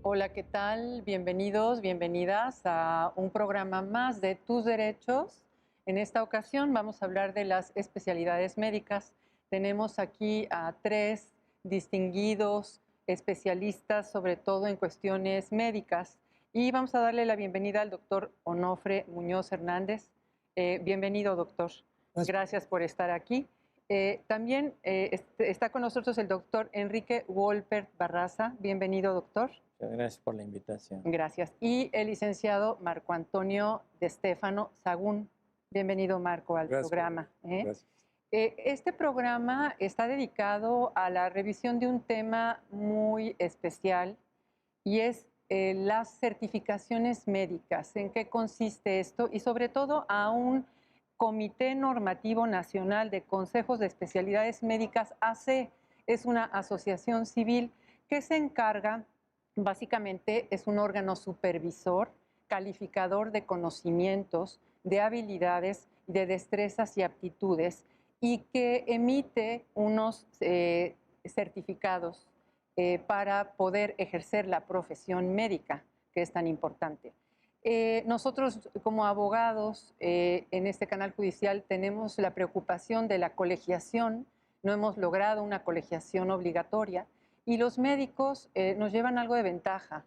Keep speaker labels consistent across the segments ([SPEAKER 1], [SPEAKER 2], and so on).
[SPEAKER 1] Hola, ¿qué tal? Bienvenidos, bienvenidas a un programa más de Tus Derechos. En esta ocasión vamos a hablar de las especialidades médicas. Tenemos aquí a tres distinguidos especialistas, sobre todo en cuestiones médicas. Y vamos a darle la bienvenida al doctor Onofre Muñoz Hernández. Bienvenido, doctor.
[SPEAKER 2] Gracias.
[SPEAKER 1] Gracias por estar aquí. También está con nosotros el doctor Enrique Wolpert Barraza. Bienvenido, doctor.
[SPEAKER 2] Muchas gracias por la invitación.
[SPEAKER 1] Gracias. Y el licenciado Marco Antonio de Stefano Sagún. Bienvenido, Marco, al
[SPEAKER 2] Gracias.
[SPEAKER 1] programa.
[SPEAKER 2] Gracias.
[SPEAKER 1] Este programa está dedicado a la revisión de un tema muy especial y es las certificaciones médicas. ¿En qué consiste esto? Y sobre todo a un Comité Normativo Nacional de Consejos de Especialidades Médicas, AC. Es una asociación civil que se encarga, básicamente es un órgano supervisor, calificador de conocimientos, de habilidades, de destrezas y aptitudes, y que emite unos certificados para poder ejercer la profesión médica, que es tan importante. Nosotros como abogados en este canal judicial tenemos la preocupación de la colegiación. No hemos logrado una colegiación obligatoria y los médicos nos llevan algo de ventaja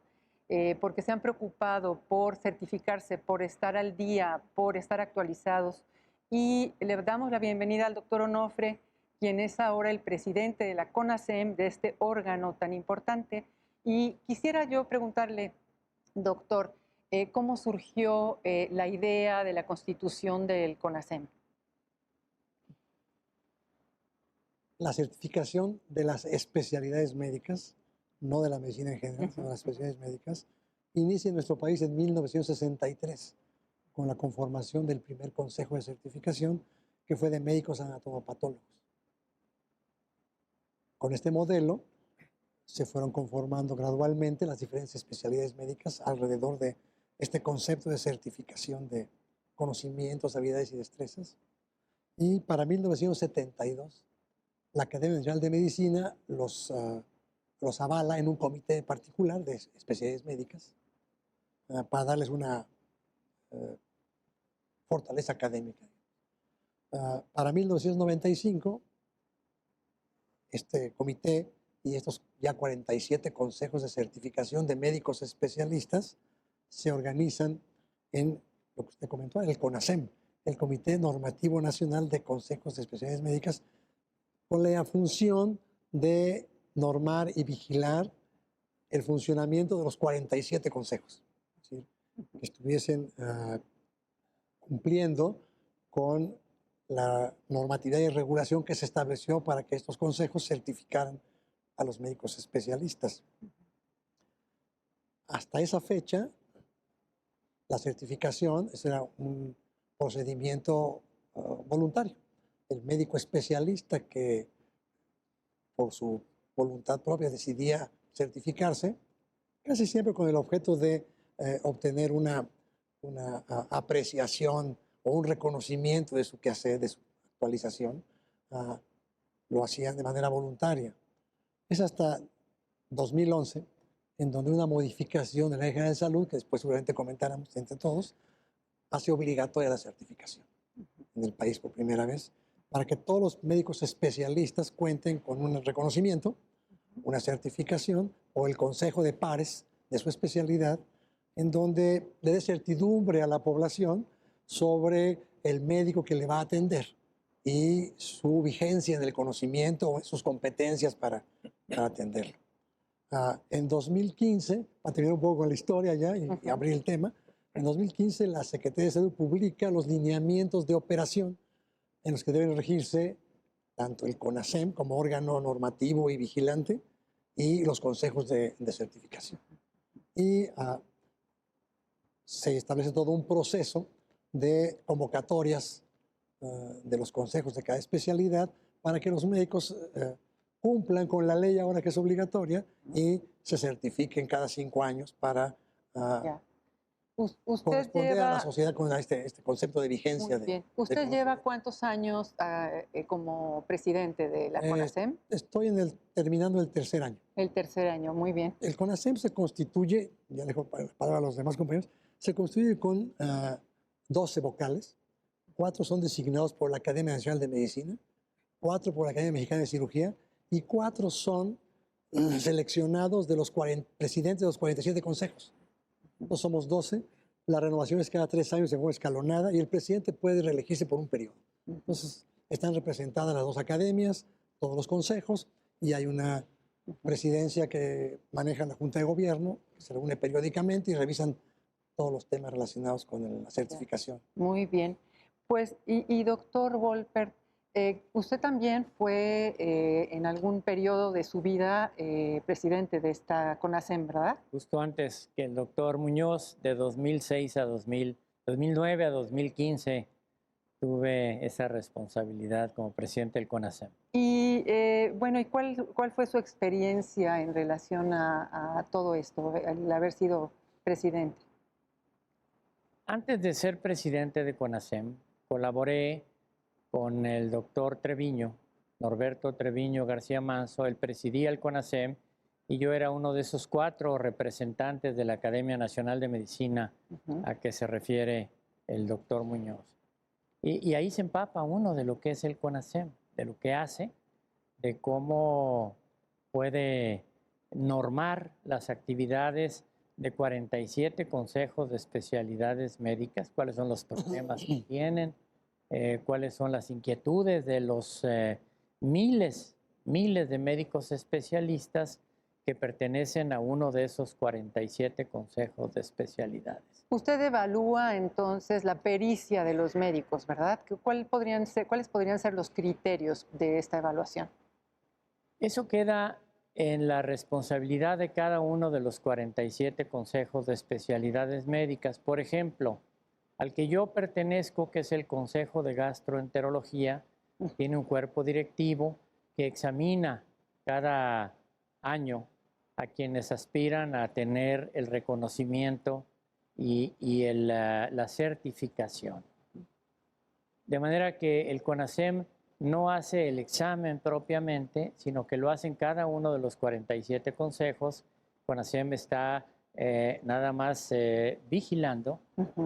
[SPEAKER 1] porque se han preocupado por certificarse, por estar al día, por estar actualizados. Y le damos la bienvenida al doctor Onofre, quien es ahora el presidente de la CONASEM, de este órgano tan importante. Y quisiera yo preguntarle, doctor, ¿cómo surgió la idea de la constitución del CONASEM?
[SPEAKER 2] La certificación de las especialidades médicas, no de la medicina en general, sino de las especialidades médicas, inicia en nuestro país en 1963 con la conformación del primer consejo de certificación que fue de médicos anatomopatólogos. Con este modelo se fueron conformando gradualmente las diferentes especialidades médicas alrededor de este concepto de certificación de conocimientos, habilidades y destrezas. Y para 1972, la Academia Nacional de Medicina los avala en un comité particular de especialidades médicas para darles una fortaleza académica. Para 1995, este comité y estos ya 47 consejos de certificación de médicos especialistas se organizan en lo que usted comentó, en el CONASEM, el Comité Normativo Nacional de Consejos de Especialidades Médicas, con la función de normar y vigilar el funcionamiento de los 47 consejos, es decir, que estuviesen cumpliendo con la normatividad y regulación que se estableció para que estos consejos certificaran a los médicos especialistas. Hasta esa fecha, la certificación era un procedimiento voluntario. El médico especialista que por su voluntad propia decidía certificarse, casi siempre con el objeto de obtener una apreciación o un reconocimiento de su quehacer, de su actualización, lo hacían de manera voluntaria. Es hasta 2011 en donde una modificación de la Ley General de Salud, que después seguramente comentáramos entre todos, hace obligatoria la certificación en el país por primera vez, para que todos los médicos especialistas cuenten con un reconocimiento, una certificación o el consejo de pares de su especialidad, en donde le dé certidumbre a la población sobre el médico que le va a atender y su vigencia en el conocimiento o en sus competencias para atenderlo. En 2015, para terminar un poco con la historia ya y abrir el tema, en 2015 la Secretaría de Salud publica los lineamientos de operación en los que deben regirse tanto el CONASEM como órgano normativo y vigilante y los consejos de certificación. Y se establece todo un proceso de convocatorias de los consejos de cada especialidad para que los médicos cumplan con la ley ahora que es obligatoria y se certifiquen cada 5 años para
[SPEAKER 1] Usted
[SPEAKER 2] corresponde a la
[SPEAKER 1] lleva,
[SPEAKER 2] sociedad con este concepto de vigencia
[SPEAKER 1] muy bien, ¿usted lleva cuántos años como presidente de la
[SPEAKER 2] Eh,
[SPEAKER 1] CONASEM?
[SPEAKER 2] estoy terminando el tercer año.
[SPEAKER 1] El tercer año, muy bien.
[SPEAKER 2] El CONASEM se constituye, ya dejo para a los demás compañeros, se constituye con 12 vocales, 4 son designados por la Academia Nacional de Medicina, 4 por la Academia Mexicana de Cirugía y 4 son seleccionados de los presidentes de los 47 consejos. Nosotros somos 12, la renovación es cada 3 años de forma escalonada y el presidente puede reelegirse por un periodo. Entonces, están representadas las 2 academias, todos los consejos, y hay una presidencia que maneja la Junta de Gobierno, que se reúne periódicamente y revisan todos los temas relacionados con la certificación.
[SPEAKER 1] Muy bien. Pues, y doctor Wolpert, usted también fue en algún periodo de su vida presidente de esta CONASEM, ¿verdad?
[SPEAKER 3] Justo antes que el doctor Muñoz, de 2006 a 2009 a 2015, tuve esa responsabilidad como presidente del CONASEM.
[SPEAKER 1] Y bueno, ¿y cuál fue su experiencia en relación a todo esto, el haber sido presidente?
[SPEAKER 3] Antes de ser presidente de CONASEM, colaboré con el doctor Treviño, Norberto Treviño García Manso. Él presidía el CONASEM y yo era uno de esos 4 representantes de la Academia Nacional de Medicina a que se refiere el doctor Muñoz. Y ahí se empapa uno de lo que es el CONASEM, de lo que hace, de cómo puede normar las actividades de 47 consejos de especialidades médicas, cuáles son los problemas que tienen, cuáles son las inquietudes de los miles de médicos especialistas que pertenecen a uno de esos 47 consejos de especialidades.
[SPEAKER 1] Usted evalúa entonces la pericia de los médicos, ¿verdad? ¿Cuáles podrían ser los criterios de esta evaluación?
[SPEAKER 3] Eso queda en la responsabilidad de cada uno de los 47 consejos de especialidades médicas. Por ejemplo, al que yo pertenezco, que es el Consejo de Gastroenterología, tiene un cuerpo directivo que examina cada año a quienes aspiran a tener el reconocimiento y la certificación. De manera que el CONASEM no hace el examen propiamente, sino que lo hacen cada uno de los 47 consejos. CONASEM está nada más vigilando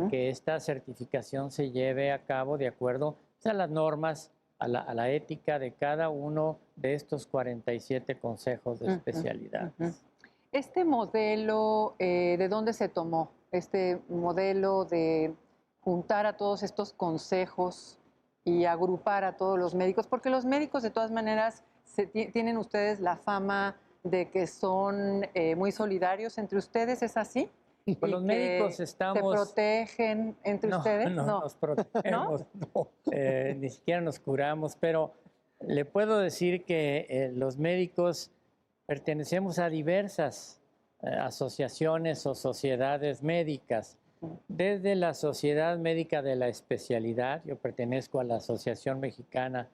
[SPEAKER 3] que esta certificación se lleve a cabo de acuerdo a las normas, a la ética de cada uno de estos 47 consejos de especialidades.
[SPEAKER 1] Este modelo, ¿de dónde se tomó? Este modelo de juntar a todos estos consejos y agrupar a todos los médicos, porque los médicos de todas maneras tienen ustedes la fama de que son muy solidarios entre ustedes, ¿es así?
[SPEAKER 3] Pues los médicos estamos...
[SPEAKER 1] ¿Se protegen entre ustedes?
[SPEAKER 3] No, nos protegemos, ¿no? Ni siquiera nos curamos, pero le puedo decir que los médicos pertenecemos a diversas asociaciones o sociedades médicas. Desde la Sociedad Médica de la Especialidad, yo pertenezco a la Asociación Mexicana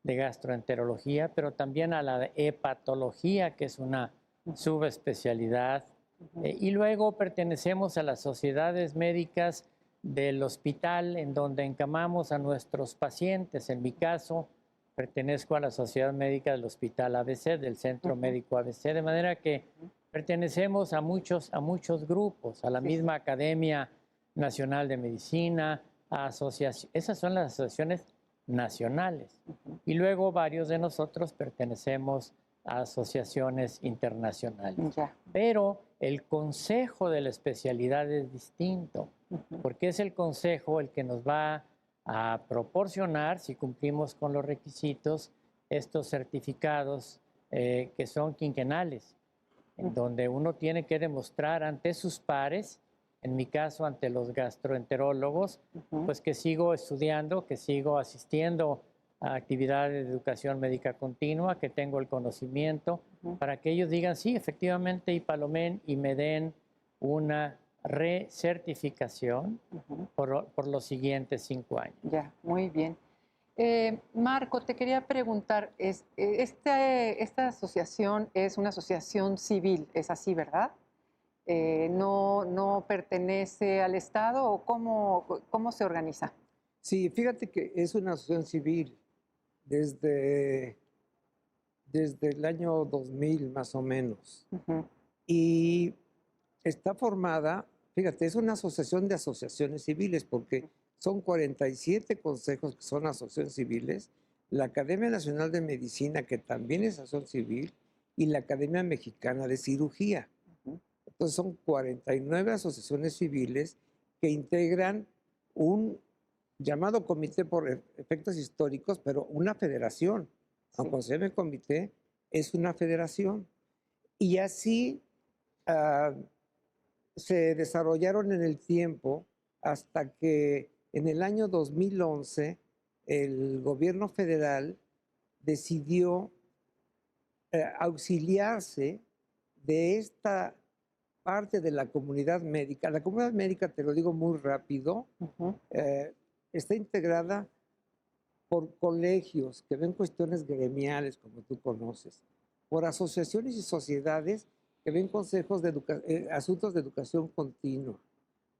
[SPEAKER 3] de Gastroenterología, pero también a la de hepatología, que es una subespecialidad. Y luego pertenecemos a las sociedades médicas del hospital, en donde encamamos a nuestros pacientes. En mi caso, pertenezco a la Sociedad Médica del Hospital ABC, del Centro Médico ABC, de manera que pertenecemos a muchos grupos, a la misma Academia Nacional de Medicina, a asociaciones. Esas son las asociaciones nacionales. Y luego varios de nosotros pertenecemos a asociaciones internacionales. Pero el consejo de la especialidad es distinto, porque es el consejo el que nos va a proporcionar, si cumplimos con los requisitos, estos certificados que son quinquenales, en donde uno tiene que demostrar ante sus pares, en mi caso ante los gastroenterólogos, pues que sigo estudiando, que sigo asistiendo a actividades de educación médica continua, que tengo el conocimiento, para que ellos digan, sí, efectivamente, Ipalomen, y me den una recertificación por los siguientes 5 años.
[SPEAKER 1] Ya, muy bien. Marco, te quería preguntar, esta asociación es una asociación civil, es así, ¿verdad? no pertenece al Estado o cómo se organiza?
[SPEAKER 4] Sí, fíjate que es una asociación civil desde, desde el año 2000 más o menos.
[SPEAKER 1] Ujú,
[SPEAKER 4] Y está formada, fíjate, es una asociación de asociaciones civiles porque son 47 consejos que son asociaciones civiles, la Academia Nacional de Medicina, que también es asociación civil, y la Academia Mexicana de Cirugía.
[SPEAKER 1] ujú.
[SPEAKER 4] Entonces son 49 asociaciones civiles que integran un llamado comité por efectos históricos, pero una federación.
[SPEAKER 1] Sí.
[SPEAKER 4] Aunque se llame comité, es una federación. Y así ah, se desarrollaron en el tiempo hasta que en el año 2011 el gobierno federal decidió auxiliarse de esta parte de la comunidad médica. La comunidad médica, te lo digo muy rápido,
[SPEAKER 1] Ujú,
[SPEAKER 4] está integrada por colegios que ven cuestiones gremiales, como tú conoces, por asociaciones y sociedades que ven consejos de asuntos de educación continua,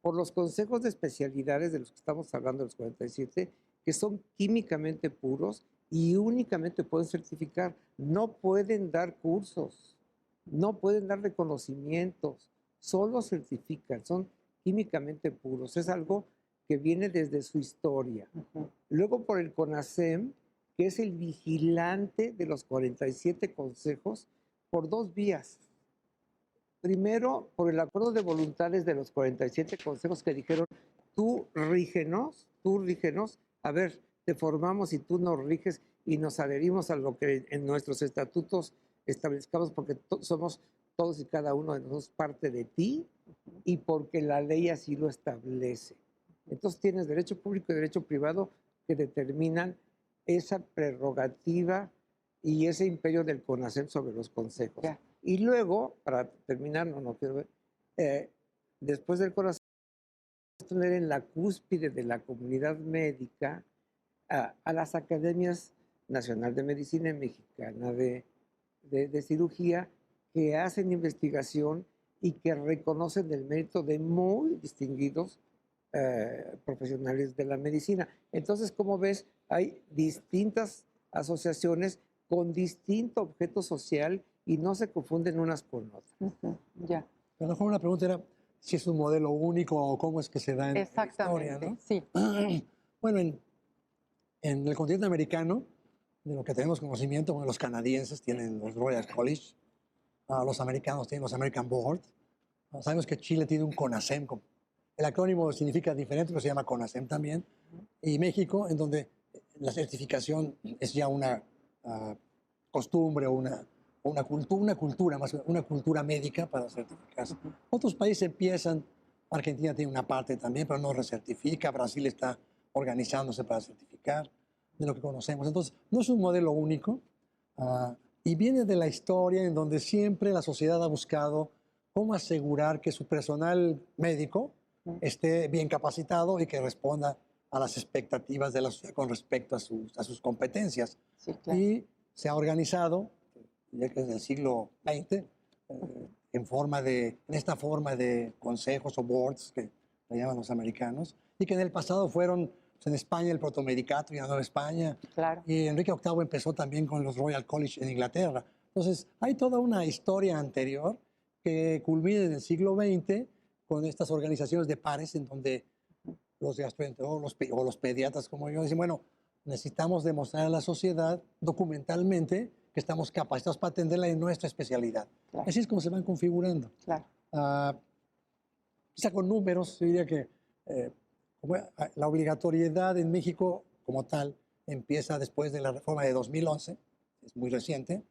[SPEAKER 4] por los consejos de especialidades de los que estamos hablando, los 47, que son químicamente puros y únicamente pueden certificar, no pueden dar cursos, no pueden dar reconocimientos, solo certifican, son químicamente puros. Es algo que viene desde su historia.
[SPEAKER 1] ujú.
[SPEAKER 4] Luego por el CONASEM, que es el vigilante de los 47 consejos, por dos vías. Primero, por el acuerdo de voluntades de los 47 consejos que dijeron, tú rígenos, a ver, te formamos y tú nos riges y nos adherimos a lo que en nuestros estatutos establezcamos porque somos todos y cada uno de nosotros parte de ti y porque la ley así lo establece. Entonces tienes derecho público y derecho privado que determinan esa prerrogativa y ese imperio del CONASEM sobre los consejos.
[SPEAKER 1] Ya.
[SPEAKER 4] Y luego, para terminar, no quiero ver, después del CONASEM, tener en la cúspide de la comunidad médica a las academias Nacional de Medicina y Mexicana de Cirugía que hacen investigación y que reconocen el mérito de muy distinguidos profesionales de la medicina. Entonces, como ves, hay distintas asociaciones con distinto objeto social y no se confunden unas con otras.
[SPEAKER 1] Ujú, ya,
[SPEAKER 2] A lo mejor una pregunta era si es un modelo único o cómo es que se da en la historia,
[SPEAKER 1] exactamente,
[SPEAKER 2] ¿no?
[SPEAKER 1] sí.
[SPEAKER 2] Bueno, en el continente americano, de lo que tenemos conocimiento, bueno, los canadienses tienen los Royal College, los americanos tienen los American Board, sabemos que Chile tiene un CONASEM, el acrónimo significa diferente, pero se llama CONASEM también, y México, en donde la certificación es ya una costumbre o una cultura, más una cultura médica para certificarse.
[SPEAKER 1] Ujú.
[SPEAKER 2] Otros países empiezan, Argentina tiene una parte también, pero no recertifica, Brasil está organizándose para certificar, de lo que conocemos. Entonces, no es un modelo único y viene de la historia en donde siempre la sociedad ha buscado cómo asegurar que su personal médico esté bien capacitado y que responda a las expectativas de la sociedad con respecto a sus competencias.
[SPEAKER 1] Sí, claro.
[SPEAKER 2] Y se ha organizado, ya que es del siglo XX, en esta forma de consejos o boards, que le llaman los americanos, y que en el pasado fueron pues, en España el protomedicato y en Nueva España,
[SPEAKER 1] Claro.
[SPEAKER 2] y Enrique VIII empezó también con los Royal College en Inglaterra. Entonces, hay toda una historia anterior que culmina en el siglo XX con estas organizaciones de pares en donde los gastroenterólogos o los pediatras como yo dicen, bueno, necesitamos demostrar a la sociedad documentalmente que estamos capacitados para atenderla en nuestra especialidad.
[SPEAKER 1] Claro.
[SPEAKER 2] Así es como se van configurando.
[SPEAKER 1] Claro.
[SPEAKER 2] Quizá con números, yo diría que la obligatoriedad en México como tal empieza después de la reforma de 2011, es muy reciente,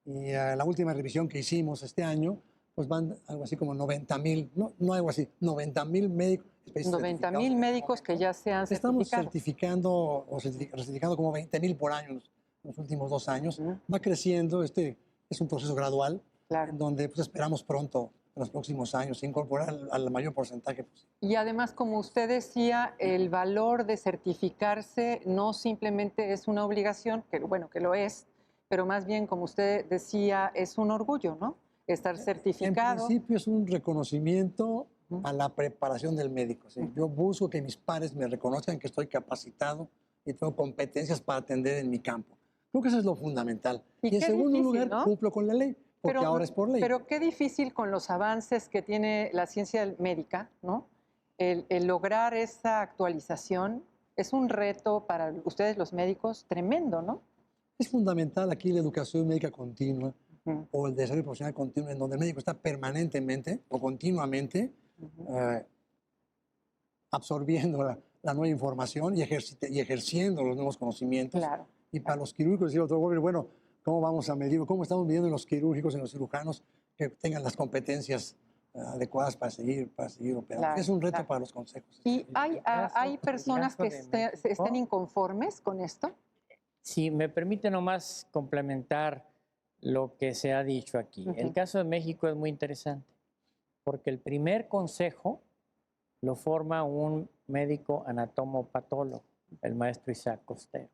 [SPEAKER 2] y la última revisión que hicimos este año, pues van algo así como 90,000, no algo así, 90,000 médicos.
[SPEAKER 1] 90,000 médicos que ya se han
[SPEAKER 2] Estamos
[SPEAKER 1] certificado.
[SPEAKER 2] certificando como 20,000 por año en los últimos 2 años.
[SPEAKER 1] Ujú.
[SPEAKER 2] Va creciendo, es un proceso gradual,
[SPEAKER 1] Claro.
[SPEAKER 2] en donde pues, esperamos pronto, en los próximos años, incorporar al mayor porcentaje posible.
[SPEAKER 1] Y además, como usted decía, el valor de certificarse no simplemente es una obligación, que bueno, que lo es, pero más bien, como usted decía, es un orgullo, ¿no? estar
[SPEAKER 2] En
[SPEAKER 1] certificado.
[SPEAKER 2] principio es un reconocimiento
[SPEAKER 1] Ujú.
[SPEAKER 2] a la preparación del médico. ¿Sí? Yo busco que mis pares me reconozcan que estoy capacitado y tengo competencias para atender en mi campo. Creo que eso es lo fundamental.
[SPEAKER 1] Y
[SPEAKER 2] Y en
[SPEAKER 1] qué
[SPEAKER 2] segundo
[SPEAKER 1] difícil,
[SPEAKER 2] lugar,
[SPEAKER 1] ¿no?
[SPEAKER 2] cumplo con la ley, porque
[SPEAKER 1] Pero,
[SPEAKER 2] ahora es por ley.
[SPEAKER 1] pero qué difícil con los avances que tiene la ciencia médica, ¿no? El lograr esa actualización es un reto para ustedes los médicos tremendo, ¿no?
[SPEAKER 2] Es fundamental aquí la educación médica continua
[SPEAKER 1] Ujú,
[SPEAKER 2] o el desarrollo profesional continuo, en donde el médico está permanentemente o continuamente
[SPEAKER 1] ujú.
[SPEAKER 2] absorbiendo la nueva información y ejerciendo los nuevos conocimientos.
[SPEAKER 1] Claro.
[SPEAKER 2] Y para los quirúrgicos, decía otro gobierno, bueno, ¿cómo vamos a medir? ¿Cómo estamos midiendo en los quirúrgicos, en los cirujanos, que tengan las competencias adecuadas para seguir operando?
[SPEAKER 1] Claro,
[SPEAKER 2] Es un reto
[SPEAKER 1] claro.
[SPEAKER 2] para los consejos.
[SPEAKER 1] ¿Y hay
[SPEAKER 3] En
[SPEAKER 1] personas
[SPEAKER 3] caso
[SPEAKER 1] que
[SPEAKER 3] de
[SPEAKER 1] estén
[SPEAKER 3] México,
[SPEAKER 1] inconformes con esto?
[SPEAKER 3] si me permite nomás complementar lo que se ha dicho aquí. El
[SPEAKER 1] Ujú.
[SPEAKER 3] caso de México es muy interesante, porque el primer consejo lo forma un médico anatomopatólogo, el maestro Isaac Costero.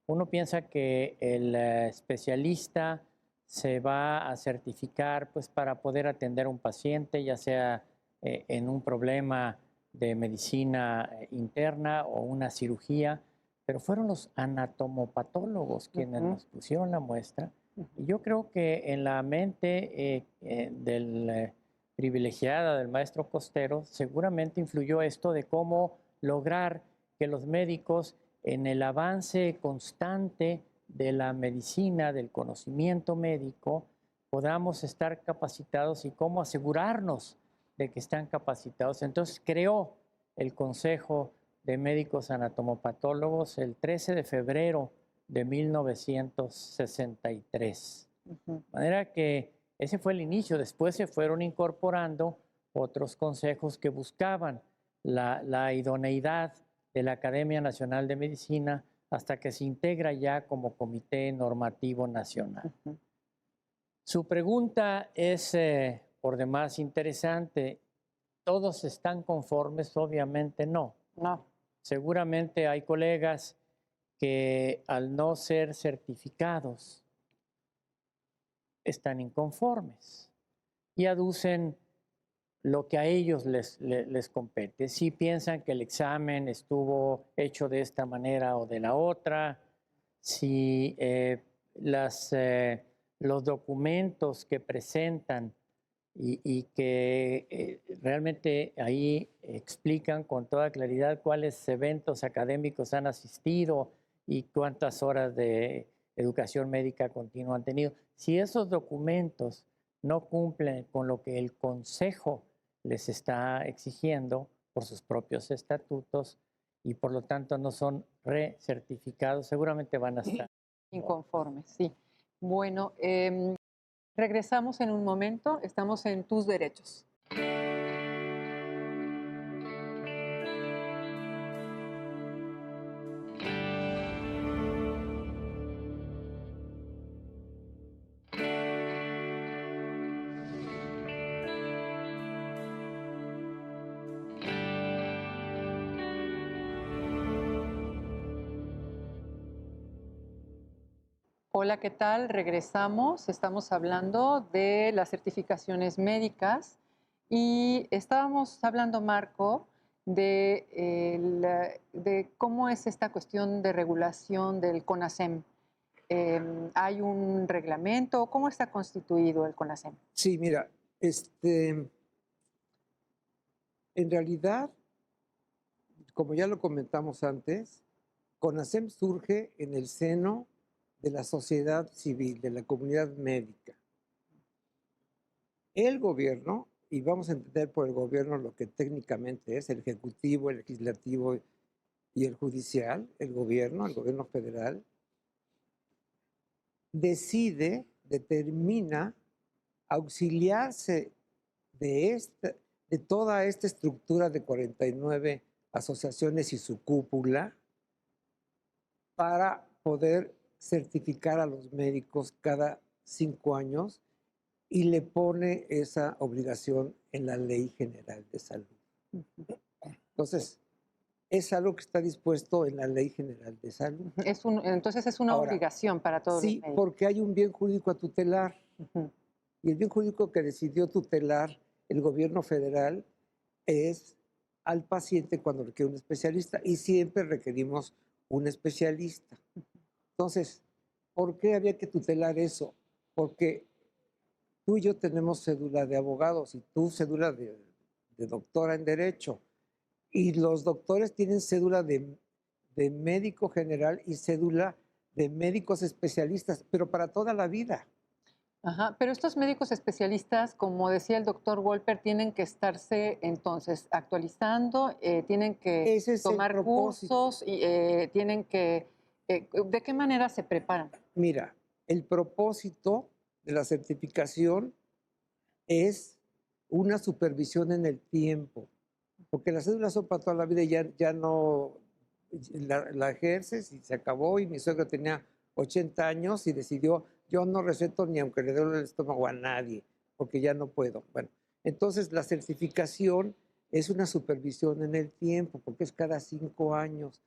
[SPEAKER 3] Uno piensa que el especialista se va a certificar pues, para poder atender a un paciente, ya sea en un problema de medicina interna o una cirugía, pero fueron los anatomopatólogos quienes
[SPEAKER 1] Ujú,
[SPEAKER 3] nos pusieron la muestra.
[SPEAKER 1] ujú.
[SPEAKER 3] Y yo creo que en la mente del privilegiada del maestro Costero seguramente influyó esto de cómo lograr que los médicos en el avance constante de la medicina, del conocimiento médico, podamos estar capacitados y cómo asegurarnos de que están capacitados. Entonces creó el Consejo de Médicos Anatomopatólogos el 13 de febrero de 1963.
[SPEAKER 1] Ujú.
[SPEAKER 3] De manera que ese fue el inicio. Después se fueron incorporando otros consejos que buscaban la idoneidad de la Academia Nacional de Medicina hasta que se integra ya como Comité Normativo Nacional.
[SPEAKER 1] Ujú.
[SPEAKER 3] Su pregunta es por demás interesante. ¿Todos están conformes? Obviamente no.
[SPEAKER 1] No.
[SPEAKER 3] Seguramente hay colegas que al no ser certificados están inconformes y aducen lo que a ellos les compete. Si piensan que el examen estuvo hecho de esta manera o de la otra, si los documentos que presentan y que realmente ahí explican con toda claridad cuáles eventos académicos han asistido y cuántas horas de educación médica continua han tenido. Si esos documentos no cumplen con lo que el Consejo les está exigiendo por sus propios estatutos y por lo tanto no son recertificados, seguramente van a estar
[SPEAKER 1] Inconformes, sí. Bueno, regresamos en un momento. Estamos en Tus Derechos. Hola, ¿qué tal? Regresamos. Estamos hablando de las certificaciones médicas y estábamos hablando, Marco, de cómo es esta cuestión de regulación del CONASEM. ¿Hay un reglamento? ¿Cómo está constituido el CONASEM?
[SPEAKER 4] Sí, mira, en realidad, como ya lo comentamos antes, CONASEM surge en el seno de la sociedad civil, de la comunidad médica. El gobierno, y vamos a entender por el gobierno lo que técnicamente es el ejecutivo, el legislativo y el judicial, el gobierno federal, determina auxiliarse de toda esta estructura de 49 asociaciones y su cúpula para poder certificar a los médicos cada 5 años y le pone esa obligación en la Ley General de Salud. Entonces, es algo que está dispuesto en la Ley General de Salud.
[SPEAKER 1] Entonces es una
[SPEAKER 4] Ahora,
[SPEAKER 1] obligación para todos los
[SPEAKER 4] sí,
[SPEAKER 1] médicos.
[SPEAKER 4] porque hay un bien jurídico a tutelar.
[SPEAKER 1] Ujú.
[SPEAKER 4] Y el bien jurídico que decidió tutelar el gobierno federal es al paciente cuando requiere un especialista y siempre requerimos un especialista. Entonces, ¿por qué había que tutelar eso? Porque tú y yo tenemos cédula de abogados y tú cédula de doctora en Derecho. Y los doctores tienen cédula de médico general y cédula de médicos especialistas, pero para toda la vida.
[SPEAKER 1] Ajá, pero estos médicos especialistas, como decía el doctor Wolper, tienen que estarse entonces actualizando, tienen que
[SPEAKER 4] Ese es el
[SPEAKER 1] tomar
[SPEAKER 4] propósito.
[SPEAKER 1] cursos y tienen que... ¿de qué manera se preparan?
[SPEAKER 4] Mira, el propósito de la certificación es una supervisión en el tiempo, porque las cédulas son para toda la vida y ya no la ejerces y se acabó. Y mi suegro tenía 80 años y decidió, yo no receto ni aunque le duele el estómago a nadie, porque ya no puedo. Bueno, entonces la certificación es una supervisión en el tiempo, porque es cada 5 años.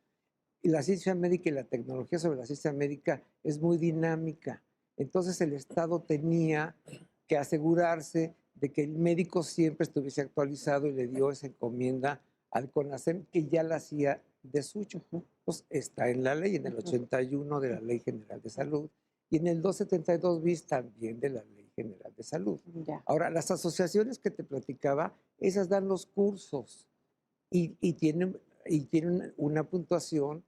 [SPEAKER 4] Y la ciencia médica y la tecnología sobre la ciencia médica es muy dinámica. Entonces el Estado tenía que asegurarse de que el médico siempre estuviese actualizado y le dio esa encomienda al CONASEM, que ya la hacía de suyo. Pues está en la ley, en el 81 de la Ley General de Salud y en el 272 bis también de la Ley General de Salud.
[SPEAKER 1] Ya.
[SPEAKER 4] Ahora, las asociaciones que te platicaba, esas dan los cursos y tienen una puntuación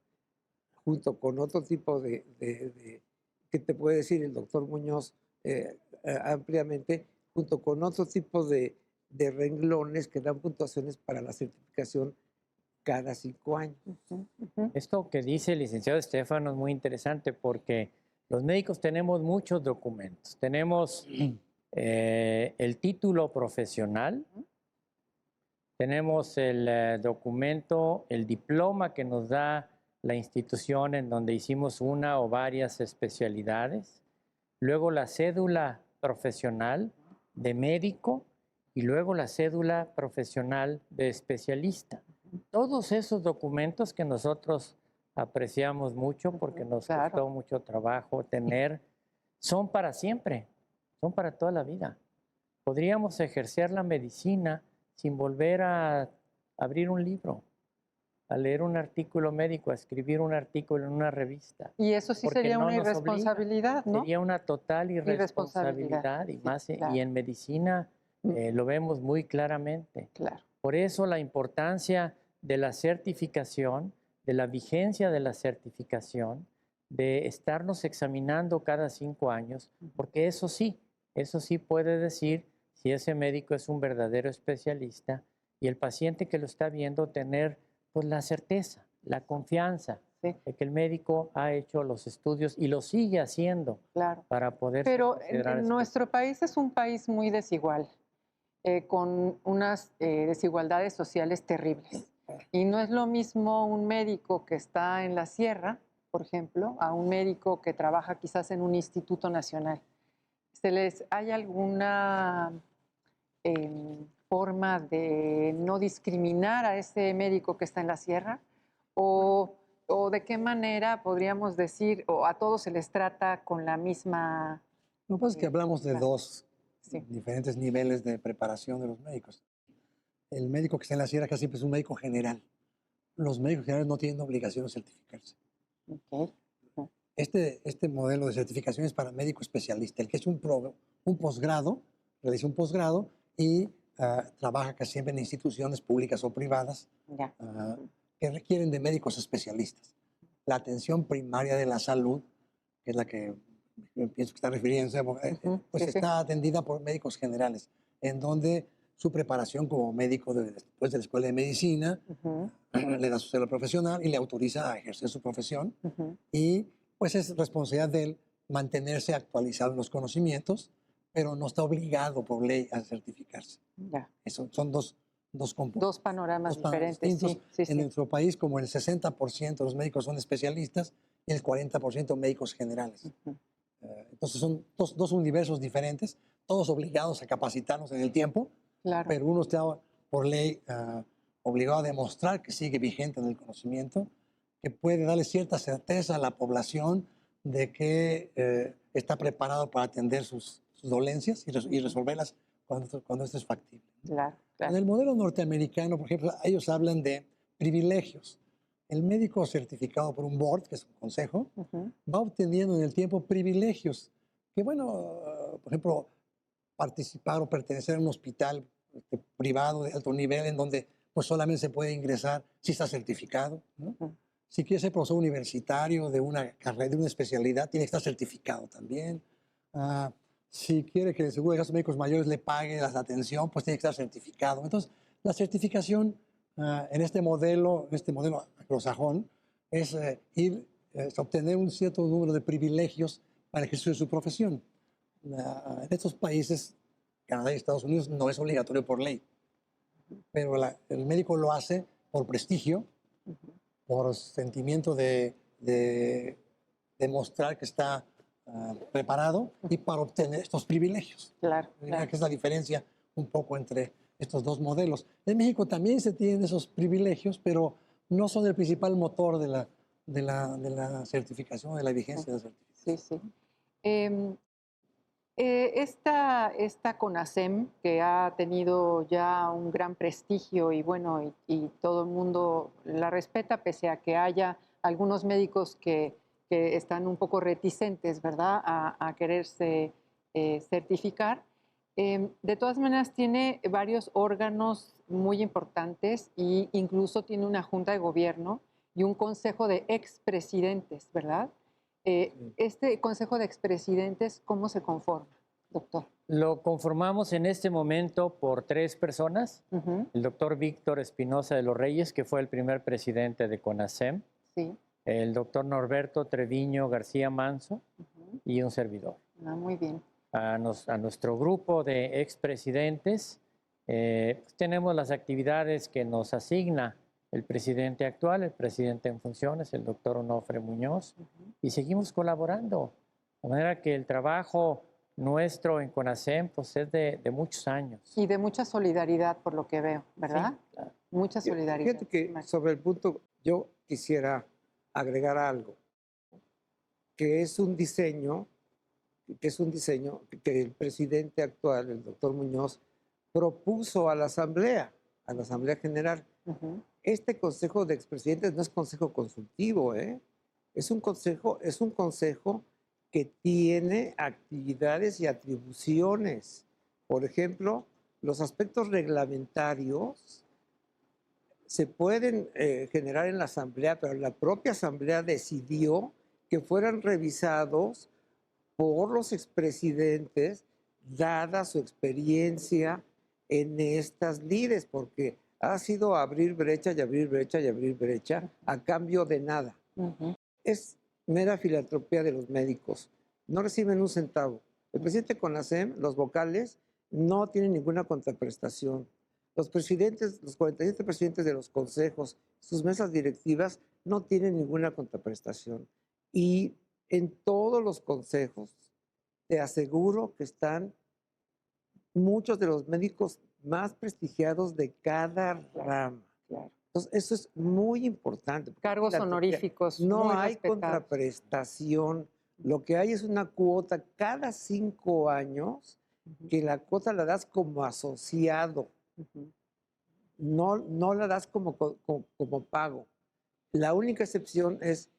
[SPEAKER 4] junto con otro tipo que te puede decir el doctor Muñoz ampliamente, junto con otro tipo de renglones que dan puntuaciones para la certificación cada 5 años.
[SPEAKER 1] Ujú, ujú.
[SPEAKER 3] Esto que dice el licenciado Estefano es muy interesante porque los médicos tenemos muchos documentos. Tenemos el título profesional, tenemos el documento, el diploma que nos da la institución en donde hicimos una o varias especialidades, luego la cédula profesional de médico y luego la cédula profesional de especialista. Todos esos documentos que nosotros apreciamos mucho porque nos
[SPEAKER 1] Claro.
[SPEAKER 3] costó mucho trabajo tener, son para siempre, son para toda la vida. Podríamos ejercer la medicina sin volver a abrir un libro, a leer un artículo médico, a escribir un artículo en una revista.
[SPEAKER 1] Y eso sí
[SPEAKER 3] Porque
[SPEAKER 1] sería
[SPEAKER 3] no
[SPEAKER 1] una
[SPEAKER 3] nos obliga.
[SPEAKER 1] irresponsabilidad, ¿no?
[SPEAKER 3] Sería una total
[SPEAKER 1] Irresponsabilidad,
[SPEAKER 3] irresponsabilidad y
[SPEAKER 1] sí,
[SPEAKER 3] más
[SPEAKER 1] claro.
[SPEAKER 3] y en medicina lo vemos muy claramente.
[SPEAKER 1] Claro.
[SPEAKER 3] Por eso la importancia de la certificación, de la vigencia de la certificación, de estarnos examinando cada 5 años, porque eso sí puede decir si ese médico es un verdadero especialista y el paciente que lo está viendo tener pues la certeza, la confianza
[SPEAKER 1] Sí.
[SPEAKER 3] de que el médico ha hecho los estudios y lo sigue haciendo
[SPEAKER 1] Claro.
[SPEAKER 3] para poder
[SPEAKER 1] Pero
[SPEAKER 3] considerar
[SPEAKER 1] nuestro país es un país muy desigual, con unas desigualdades sociales terribles. Y no es lo mismo un médico que está en la sierra, por ejemplo, a un médico que trabaja quizás en un instituto nacional. ¿Hay alguna forma de no discriminar a ese médico que está en la sierra? ¿O de qué manera podríamos decir, o a todos se les trata con la misma...
[SPEAKER 2] Lo que pasa es que hablamos de
[SPEAKER 1] claro.
[SPEAKER 2] dos
[SPEAKER 1] Sí.
[SPEAKER 2] diferentes niveles de preparación de los médicos. El médico que está en la sierra casi siempre es un médico general. Los médicos generales no tienen obligación de certificarse.
[SPEAKER 1] Ok.
[SPEAKER 2] Este modelo de certificación es para médico especialista, el que es un posgrado, realiza un posgrado y trabaja casi siempre en instituciones públicas o privadas
[SPEAKER 1] Ya.
[SPEAKER 2] que requieren de médicos especialistas. La atención primaria de la salud, que es la que pienso que está refiriéndose, pues
[SPEAKER 1] Sí, sí.
[SPEAKER 2] está atendida por médicos generales, en donde su preparación como médico después de la escuela de medicina
[SPEAKER 1] Ujú,
[SPEAKER 2] le da su cédula profesional y le autoriza a ejercer su profesión
[SPEAKER 1] ujú.
[SPEAKER 2] y pues es responsabilidad de él mantenerse actualizado en los conocimientos, pero no está obligado por ley a certificarse.
[SPEAKER 1] Ya.
[SPEAKER 2] Eso, son dos componentes.
[SPEAKER 1] Dos panoramas diferentes,
[SPEAKER 2] distintos.
[SPEAKER 1] sí, sí,
[SPEAKER 2] En
[SPEAKER 1] sí.
[SPEAKER 2] nuestro país, como el 60% de los médicos son especialistas y el 40% médicos generales.
[SPEAKER 1] Ujú.
[SPEAKER 2] Entonces son dos universos diferentes, todos obligados a capacitarnos en el tiempo,
[SPEAKER 1] Claro.
[SPEAKER 2] pero uno está por ley obligado a demostrar que sigue vigente en el conocimiento, que puede darle cierta certeza a la población de que está preparado para atender sus sus dolencias y resolverlas cuando esto es factible.
[SPEAKER 1] Claro,
[SPEAKER 2] En
[SPEAKER 1] claro.
[SPEAKER 2] el modelo norteamericano, por ejemplo, ellos hablan de privilegios. El médico certificado por un board, que es un consejo,
[SPEAKER 1] Ujú.
[SPEAKER 2] va obteniendo en el tiempo privilegios. Que bueno, por ejemplo, participar o pertenecer a un hospital privado de alto nivel en donde pues solamente se puede ingresar si está certificado, ¿no?
[SPEAKER 1] Ujú.
[SPEAKER 2] Si quiere ser profesor universitario de una carrera, de una especialidad, tiene que estar certificado también. Ah, si quiere que el seguro de gastos médicos mayores le pague la atención, pues tiene que estar certificado. Entonces, la certificación en este modelo anglosajón, es obtener un cierto número de privilegios para el ejercicio de su profesión. En estos países, Canadá y Estados Unidos, no es obligatorio por ley, pero el médico lo hace por prestigio, por sentimiento de demostrar que está preparado y para obtener estos privilegios.
[SPEAKER 1] Claro,
[SPEAKER 2] Diría
[SPEAKER 1] claro.
[SPEAKER 2] que es la diferencia un poco entre estos dos modelos. En México también se tienen esos privilegios, pero no son el principal motor de la certificación, de la vigencia de la certificación.
[SPEAKER 1] Sí, sí. Em, esta CONASEM, que ha tenido ya un gran prestigio y bueno, y todo el mundo la respeta, pese a que haya algunos médicos que están un poco reticentes, ¿verdad?, a quererse certificar. De todas maneras, tiene varios órganos muy importantes e incluso tiene una junta de gobierno y un consejo de expresidentes, ¿verdad? Este Consejo de Expresidentes, ¿cómo se conforma, doctor?
[SPEAKER 3] Lo conformamos en este momento por 3 personas.
[SPEAKER 1] Ujú.
[SPEAKER 3] El doctor Víctor Espinosa de los Reyes, que fue el primer presidente de CONASEM,
[SPEAKER 1] Sí.
[SPEAKER 3] el doctor Norberto Treviño García Manso
[SPEAKER 1] Ujú.
[SPEAKER 3] y un servidor.
[SPEAKER 1] Ah, muy bien.
[SPEAKER 3] A nuestro grupo de expresidentes pues tenemos las actividades que nos asigna el presidente actual, el presidente en funciones, el doctor Onofre Muñoz,
[SPEAKER 1] Ujú.
[SPEAKER 3] y seguimos colaborando. De manera que el trabajo nuestro en CONASEM pues, es de muchos años.
[SPEAKER 1] Y de mucha solidaridad, por lo que veo, ¿verdad?
[SPEAKER 3] Sí, claro.
[SPEAKER 1] Mucha solidaridad.
[SPEAKER 4] Fíjate que sobre el punto yo quisiera agregar algo, que es un diseño que el presidente actual, el doctor Muñoz, propuso a la Asamblea General.
[SPEAKER 1] Ujú.
[SPEAKER 4] Este Consejo de Expresidentes no es consejo consultivo, ¿eh? Es un consejo que tiene actividades y atribuciones. Por ejemplo, los aspectos reglamentarios se pueden generar en la Asamblea, pero la propia Asamblea decidió que fueran revisados por los expresidentes, dada su experiencia en estas lides, porque ha sido abrir brecha y abrir brecha y abrir brecha a cambio de nada.
[SPEAKER 1] Ujú.
[SPEAKER 4] Es mera filantropía de los médicos. No reciben un centavo. El presidente CONASEM, los vocales, no tienen ninguna contraprestación. Los 47 presidentes de los consejos, sus mesas directivas, no tienen ninguna contraprestación. Y en todos los consejos, te aseguro que están muchos de los médicos más prestigiados de cada rama.
[SPEAKER 1] Claro.
[SPEAKER 4] Entonces, eso es muy importante. porque
[SPEAKER 1] Cargos
[SPEAKER 4] filantropía,
[SPEAKER 1] honoríficos
[SPEAKER 4] no
[SPEAKER 1] muy
[SPEAKER 4] hay
[SPEAKER 1] respetados.
[SPEAKER 4] contraprestación. Lo que hay es una cuota cada 5 años
[SPEAKER 1] Ujú.
[SPEAKER 4] que la cuota la das como asociado,
[SPEAKER 1] Ujú.
[SPEAKER 4] no la das como pago. La única excepción es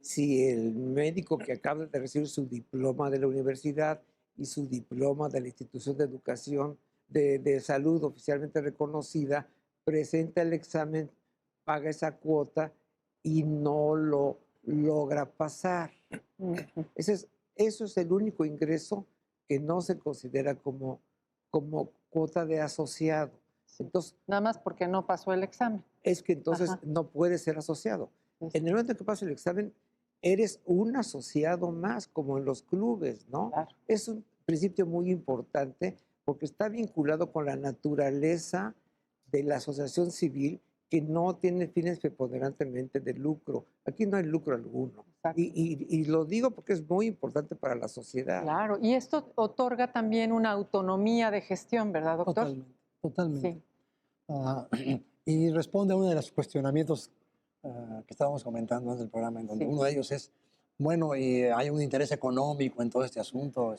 [SPEAKER 4] si el médico que acaba de recibir su diploma de la universidad y su diploma de la institución de educación de salud oficialmente reconocida presenta el examen, paga esa cuota y no lo logra pasar.
[SPEAKER 1] Ujú.
[SPEAKER 4] Eso es el único ingreso que no se considera como cuota de asociado. Entonces,
[SPEAKER 1] Nada más porque no pasó el examen.
[SPEAKER 4] es que entonces
[SPEAKER 1] Ajá.
[SPEAKER 4] no puede ser asociado.
[SPEAKER 1] Sí,
[SPEAKER 4] En el momento que pasa el examen, eres un asociado más, como en los clubes, ¿no?
[SPEAKER 1] claro.
[SPEAKER 4] Es un principio muy importante porque está vinculado con la naturaleza de la asociación civil que no tiene fines preponderantemente de lucro. Aquí no hay lucro alguno.
[SPEAKER 1] Exacto.
[SPEAKER 4] Y lo digo porque es muy importante para la sociedad.
[SPEAKER 1] Claro, y esto otorga también una autonomía de gestión, ¿verdad, doctor?
[SPEAKER 2] Totalmente, totalmente.
[SPEAKER 1] Sí.
[SPEAKER 2] Ah, y responde a uno de los cuestionamientos que estábamos comentando antes del programa, en donde
[SPEAKER 1] Sí.
[SPEAKER 2] uno de ellos es, bueno, y hay un interés económico en todo este asunto.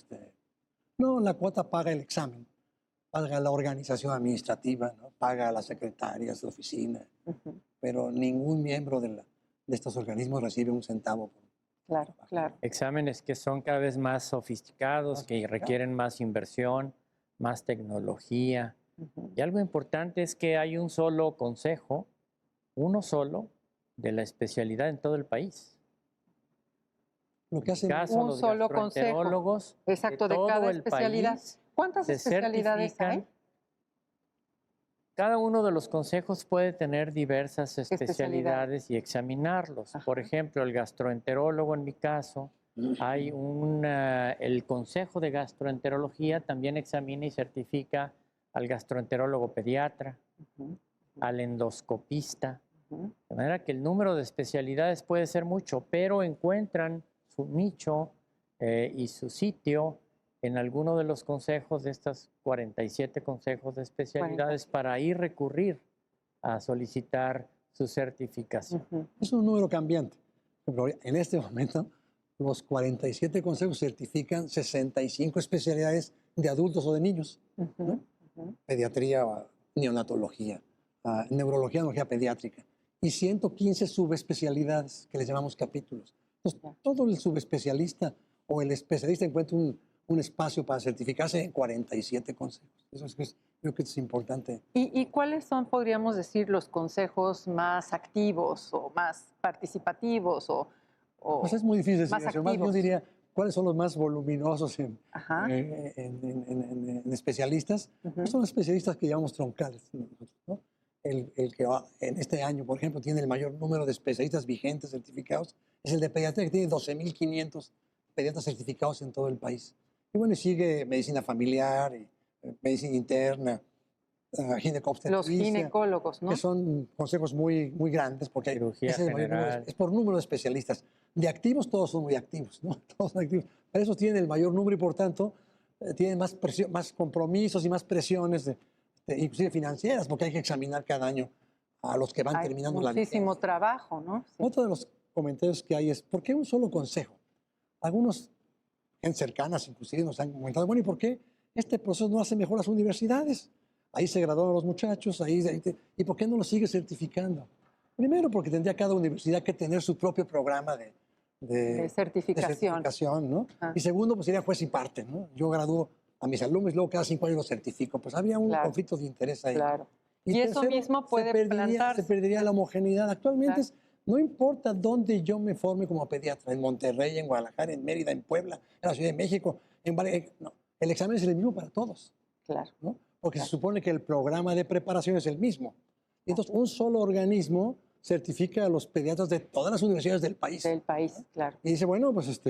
[SPEAKER 2] No, la cuota paga el examen, paga la organización administrativa, ¿no? Paga a las secretarias de oficina, pero ningún miembro de estos organismos recibe un centavo.
[SPEAKER 1] Claro, claro.
[SPEAKER 3] Exámenes que son cada vez más sofisticados, que requieren más inversión, más tecnología. Y algo importante es que hay un solo consejo, uno solo, de la especialidad en todo el país.
[SPEAKER 2] Lo que hacen
[SPEAKER 3] Caso,
[SPEAKER 1] Un
[SPEAKER 3] los
[SPEAKER 1] solo consejo.
[SPEAKER 3] gastroenterólogos
[SPEAKER 1] Exacto, de
[SPEAKER 3] todo
[SPEAKER 1] cada
[SPEAKER 3] el
[SPEAKER 1] especialidad.
[SPEAKER 3] país
[SPEAKER 1] ¿Cuántas
[SPEAKER 3] se
[SPEAKER 1] especialidades hay?
[SPEAKER 3] certifican. Cada uno de los consejos puede tener diversas
[SPEAKER 1] Especialidades.
[SPEAKER 3] especialidades y examinarlos. Por
[SPEAKER 1] Ajá.
[SPEAKER 3] ejemplo, el gastroenterólogo, en mi caso, hay el Consejo de Gastroenterología también examina y certifica al gastroenterólogo pediatra, al endoscopista. De manera que el número de especialidades puede ser mucho, pero encuentran su nicho y su sitio en alguno de los consejos de estos 47 consejos de especialidades para ir recurrir a solicitar su certificación.
[SPEAKER 2] Es un número cambiante. Pero en este momento, los 47 consejos certifican 65 especialidades de adultos o de niños, ¿no? Pediatría, neonatología, neurología, neurología pediátrica, y 115 subespecialidades que les llamamos capítulos. Entonces, todo el subespecialista o el especialista encuentra un espacio para certificarse en 47 consejos. Eso creo que es importante.
[SPEAKER 1] ¿Y cuáles son, podríamos decir, los consejos más activos o más participativos o
[SPEAKER 2] Pues es muy difícil decir
[SPEAKER 1] más
[SPEAKER 2] eso.
[SPEAKER 1] activos?
[SPEAKER 2] Yo diría, ¿cuáles son los más voluminosos en especialistas? Pues son los especialistas que llamamos troncales, ¿no? El que en este año, por ejemplo, tiene el mayor número de especialistas vigentes certificados es el de pediatría, que tiene 12.500 pediatras certificados en todo el país. Y bueno, sigue medicina familiar, medicina interna, ginecobstetricia.
[SPEAKER 1] Los ginecólogos, ¿no?
[SPEAKER 2] Que son consejos muy, muy grandes, porque
[SPEAKER 3] Cirugía
[SPEAKER 2] ese es, el mayor número,
[SPEAKER 3] general.
[SPEAKER 2] es por número de especialistas. De activos, todos son muy activos, ¿no? Todos son activos. Pero esos tienen el mayor número y, por tanto, tienen más compromisos y más presiones, inclusive financieras, porque hay que examinar cada año a los que van terminando la vigencia.
[SPEAKER 1] Muchísimo trabajo, ¿no? Sí.
[SPEAKER 2] Otro de los comentarios que hay es, ¿por qué un solo consejo? Algunos, gente cercanas inclusive, nos han comentado, bueno, ¿y por qué este proceso no hace mejor las universidades? Ahí se graduaron los muchachos, ¿y por qué no lo sigue certificando? Primero, porque tendría cada universidad que tener su propio programa de certificación, ¿no? Y segundo, pues sería juez y parte, ¿no? Yo gradúo a mis alumnos y luego cada 5 años los certifico. Pues habría un conflicto de interés ahí.
[SPEAKER 1] Claro. Y
[SPEAKER 2] tercero,
[SPEAKER 1] eso mismo puede plantarse.
[SPEAKER 2] se perdería la homogeneidad. Actualmente no importa dónde yo me forme como pediatra, en Monterrey, en Guadalajara, en Mérida, en Puebla, en la Ciudad de México, no, el examen es el mismo para todos.
[SPEAKER 1] Claro.
[SPEAKER 2] ¿No? Porque se supone que el programa de preparación es el mismo. Entonces, un solo organismo certifica a los pediatras de todas las universidades del país.
[SPEAKER 1] Del país, ¿no? Claro.
[SPEAKER 2] Y dice, bueno, pues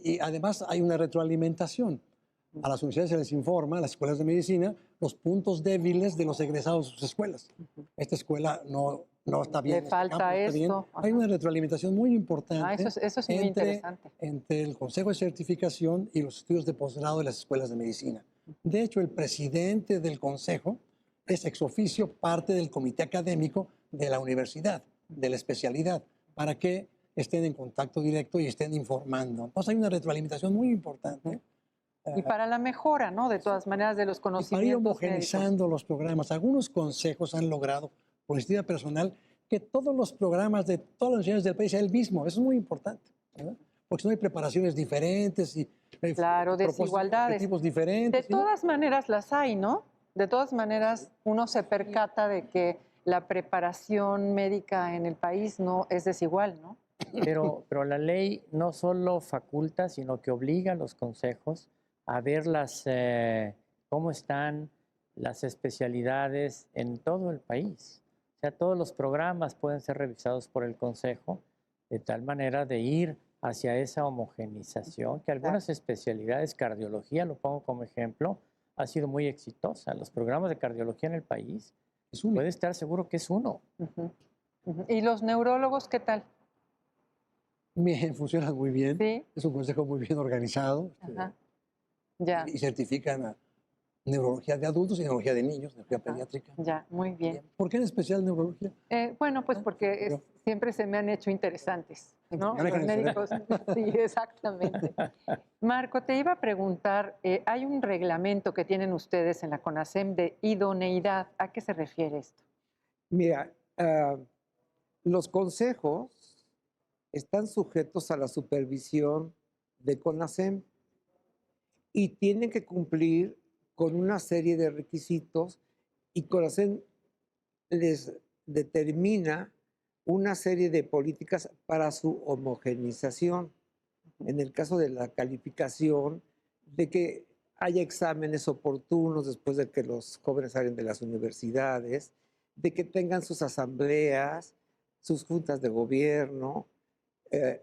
[SPEAKER 2] y además hay una retroalimentación. A las universidades se les informa, a las escuelas de medicina, los puntos débiles de los egresados de sus escuelas. Esta escuela no está bien.
[SPEAKER 1] Le falta esto.
[SPEAKER 2] Hay una retroalimentación muy importante.
[SPEAKER 1] Eso es muy interesante.
[SPEAKER 2] Entre el Consejo de Certificación y los estudios de posgrado de las escuelas de medicina. De hecho, el presidente del Consejo es ex oficio parte del comité académico de la universidad, de la especialidad, para que estén en contacto directo y estén informando. Entonces hay una retroalimentación muy importante.
[SPEAKER 1] Y para la mejora, ¿no? De todas maneras, de los conocimientos.
[SPEAKER 2] Para ir homogeneizando los programas. Algunos consejos han logrado, por iniciativa personal, que todos los programas de todas las universidades del país sean el mismo. Eso es muy importante, ¿verdad? Porque si no hay preparaciones diferentes y
[SPEAKER 1] claro, desigualdades.
[SPEAKER 2] Diferentes.
[SPEAKER 1] De todas maneras las hay, ¿no? De todas maneras, uno se percata de que la preparación médica en el país no es desigual, ¿no?
[SPEAKER 3] Pero la ley no solo faculta, sino que obliga a los consejos a ver cómo están las especialidades en todo el país. O sea, todos los programas pueden ser revisados por el consejo de tal manera de ir hacia esa homogenización, que algunas especialidades, cardiología, lo pongo como ejemplo, ha sido muy exitosa. Los programas de cardiología en el país, puede estar seguro que es uno.
[SPEAKER 1] ¿Y los neurólogos qué tal?
[SPEAKER 2] Bien, funcionan muy bien.
[SPEAKER 1] Sí.
[SPEAKER 2] Es un consejo muy bien organizado.
[SPEAKER 1] Ajá. Ya.
[SPEAKER 2] Y certifican neurología de adultos y neurología de niños, neurología
[SPEAKER 1] Ajá.
[SPEAKER 2] pediátrica.
[SPEAKER 1] Ya, muy bien.
[SPEAKER 2] ¿Por qué en especial neurología?
[SPEAKER 1] Bueno, pues
[SPEAKER 2] Ah,
[SPEAKER 1] porque
[SPEAKER 2] pero-
[SPEAKER 1] siempre se me han hecho interesantes, ¿no?
[SPEAKER 2] Manejan
[SPEAKER 1] Los
[SPEAKER 2] el
[SPEAKER 1] médicos. Sí, exactamente. Marco, te iba a preguntar, hay un reglamento que tienen ustedes en la CONASEM de idoneidad. ¿A qué se refiere esto?
[SPEAKER 4] Mira, los consejos están sujetos a la supervisión de CONASEM y tienen que cumplir con una serie de requisitos y CONASEM les determina una serie de políticas para su homogenización. En el caso de la calificación, de que haya exámenes oportunos después de que los jóvenes salen de las universidades, de que tengan sus asambleas, sus juntas de gobierno,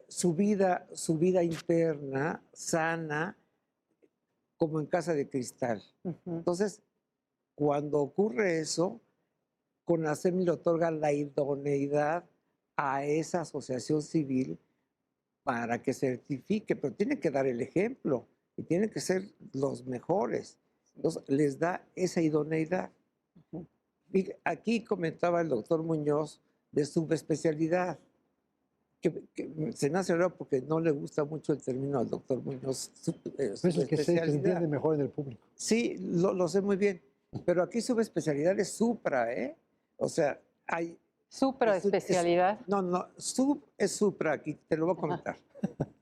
[SPEAKER 4] su vida interna sana, como en casa de cristal.
[SPEAKER 1] Ujú.
[SPEAKER 4] Entonces, cuando ocurre eso, CONASEM le otorga la idoneidad a esa asociación civil para que certifique, pero tiene que dar el ejemplo y tienen que ser los mejores. Entonces, les da esa idoneidad.
[SPEAKER 1] Ujú.
[SPEAKER 4] Y aquí comentaba el doctor Muñoz de subespecialidad, que se me hace raro porque no le gusta mucho el término al doctor Muñoz,
[SPEAKER 2] Es el que se entiende mejor en el público.
[SPEAKER 4] Sí, lo sé muy bien, pero aquí subespecialidad es supra, ¿eh? O sea, hay...
[SPEAKER 1] Supraespecialidad.
[SPEAKER 4] No, sub es supra, aquí te lo voy a
[SPEAKER 1] Ajá.
[SPEAKER 4] comentar.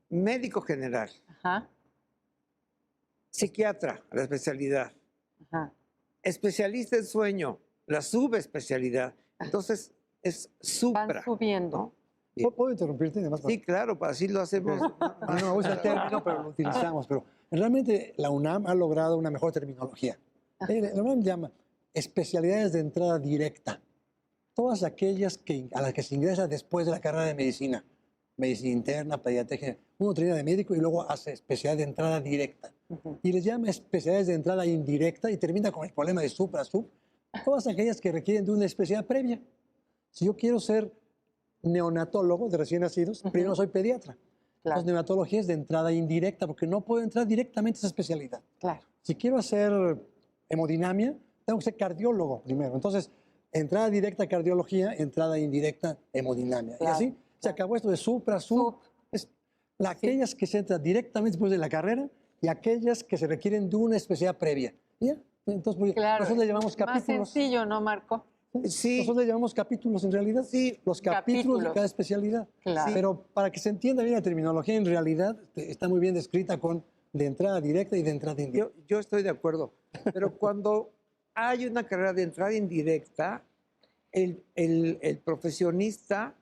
[SPEAKER 4] Médico general,
[SPEAKER 1] Ajá,
[SPEAKER 4] psiquiatra, la especialidad,
[SPEAKER 1] ajá.
[SPEAKER 4] especialista en sueño, la subespecialidad. Entonces, es
[SPEAKER 1] Van
[SPEAKER 4] supra,
[SPEAKER 1] subiendo.
[SPEAKER 4] ¿no? Bien.
[SPEAKER 2] ¿Puedo interrumpirte? Además,
[SPEAKER 4] Sí, claro, así lo hacemos.
[SPEAKER 2] no me gusta el término, pero lo utilizamos. Pero realmente la UNAM ha logrado una mejor terminología. La UNAM llama especialidades de entrada directa. Todas aquellas a las que se ingresa después de la carrera de medicina. Medicina interna, pediatría. Uno termina de médico y luego hace especialidad de entrada directa.
[SPEAKER 1] Ujú.
[SPEAKER 2] Y les llama especialidades de entrada indirecta y termina con el problema de supra-sub. Todas aquellas que requieren de una especialidad previa. Si yo quiero ser neonatólogo de recién nacidos,
[SPEAKER 1] Ujú.
[SPEAKER 2] primero soy pediatra.
[SPEAKER 1] Claro,
[SPEAKER 2] Entonces, neonatología es de entrada indirecta porque no puedo entrar directamente a esa especialidad.
[SPEAKER 1] claro.
[SPEAKER 2] Si quiero hacer hemodinamia, tengo que ser cardiólogo primero. Entonces, entrada directa cardiología, entrada indirecta hemodinamia.
[SPEAKER 1] Claro,
[SPEAKER 2] Y así se acabó esto de supra, sub.
[SPEAKER 1] Sub.
[SPEAKER 2] Es aquellas que se entran directamente después de la carrera y aquellas que se requieren de una especialidad previa. ¿Ya? Entonces, porque
[SPEAKER 1] Claro.
[SPEAKER 2] nosotros le llamamos
[SPEAKER 1] Más
[SPEAKER 2] capítulos.
[SPEAKER 1] sencillo, ¿no, Marco?
[SPEAKER 4] Sí,
[SPEAKER 2] Nosotros le llamamos capítulos en realidad.
[SPEAKER 4] sí,
[SPEAKER 2] Los capítulos de
[SPEAKER 1] Capítulos.
[SPEAKER 2] cada especialidad.
[SPEAKER 1] Claro.
[SPEAKER 2] Pero para que se entienda bien la terminología, en realidad está muy bien descrita con de entrada directa y de entrada indirecta.
[SPEAKER 4] yo estoy de acuerdo. Pero cuando hay una carrera de entrada indirecta, el profesionista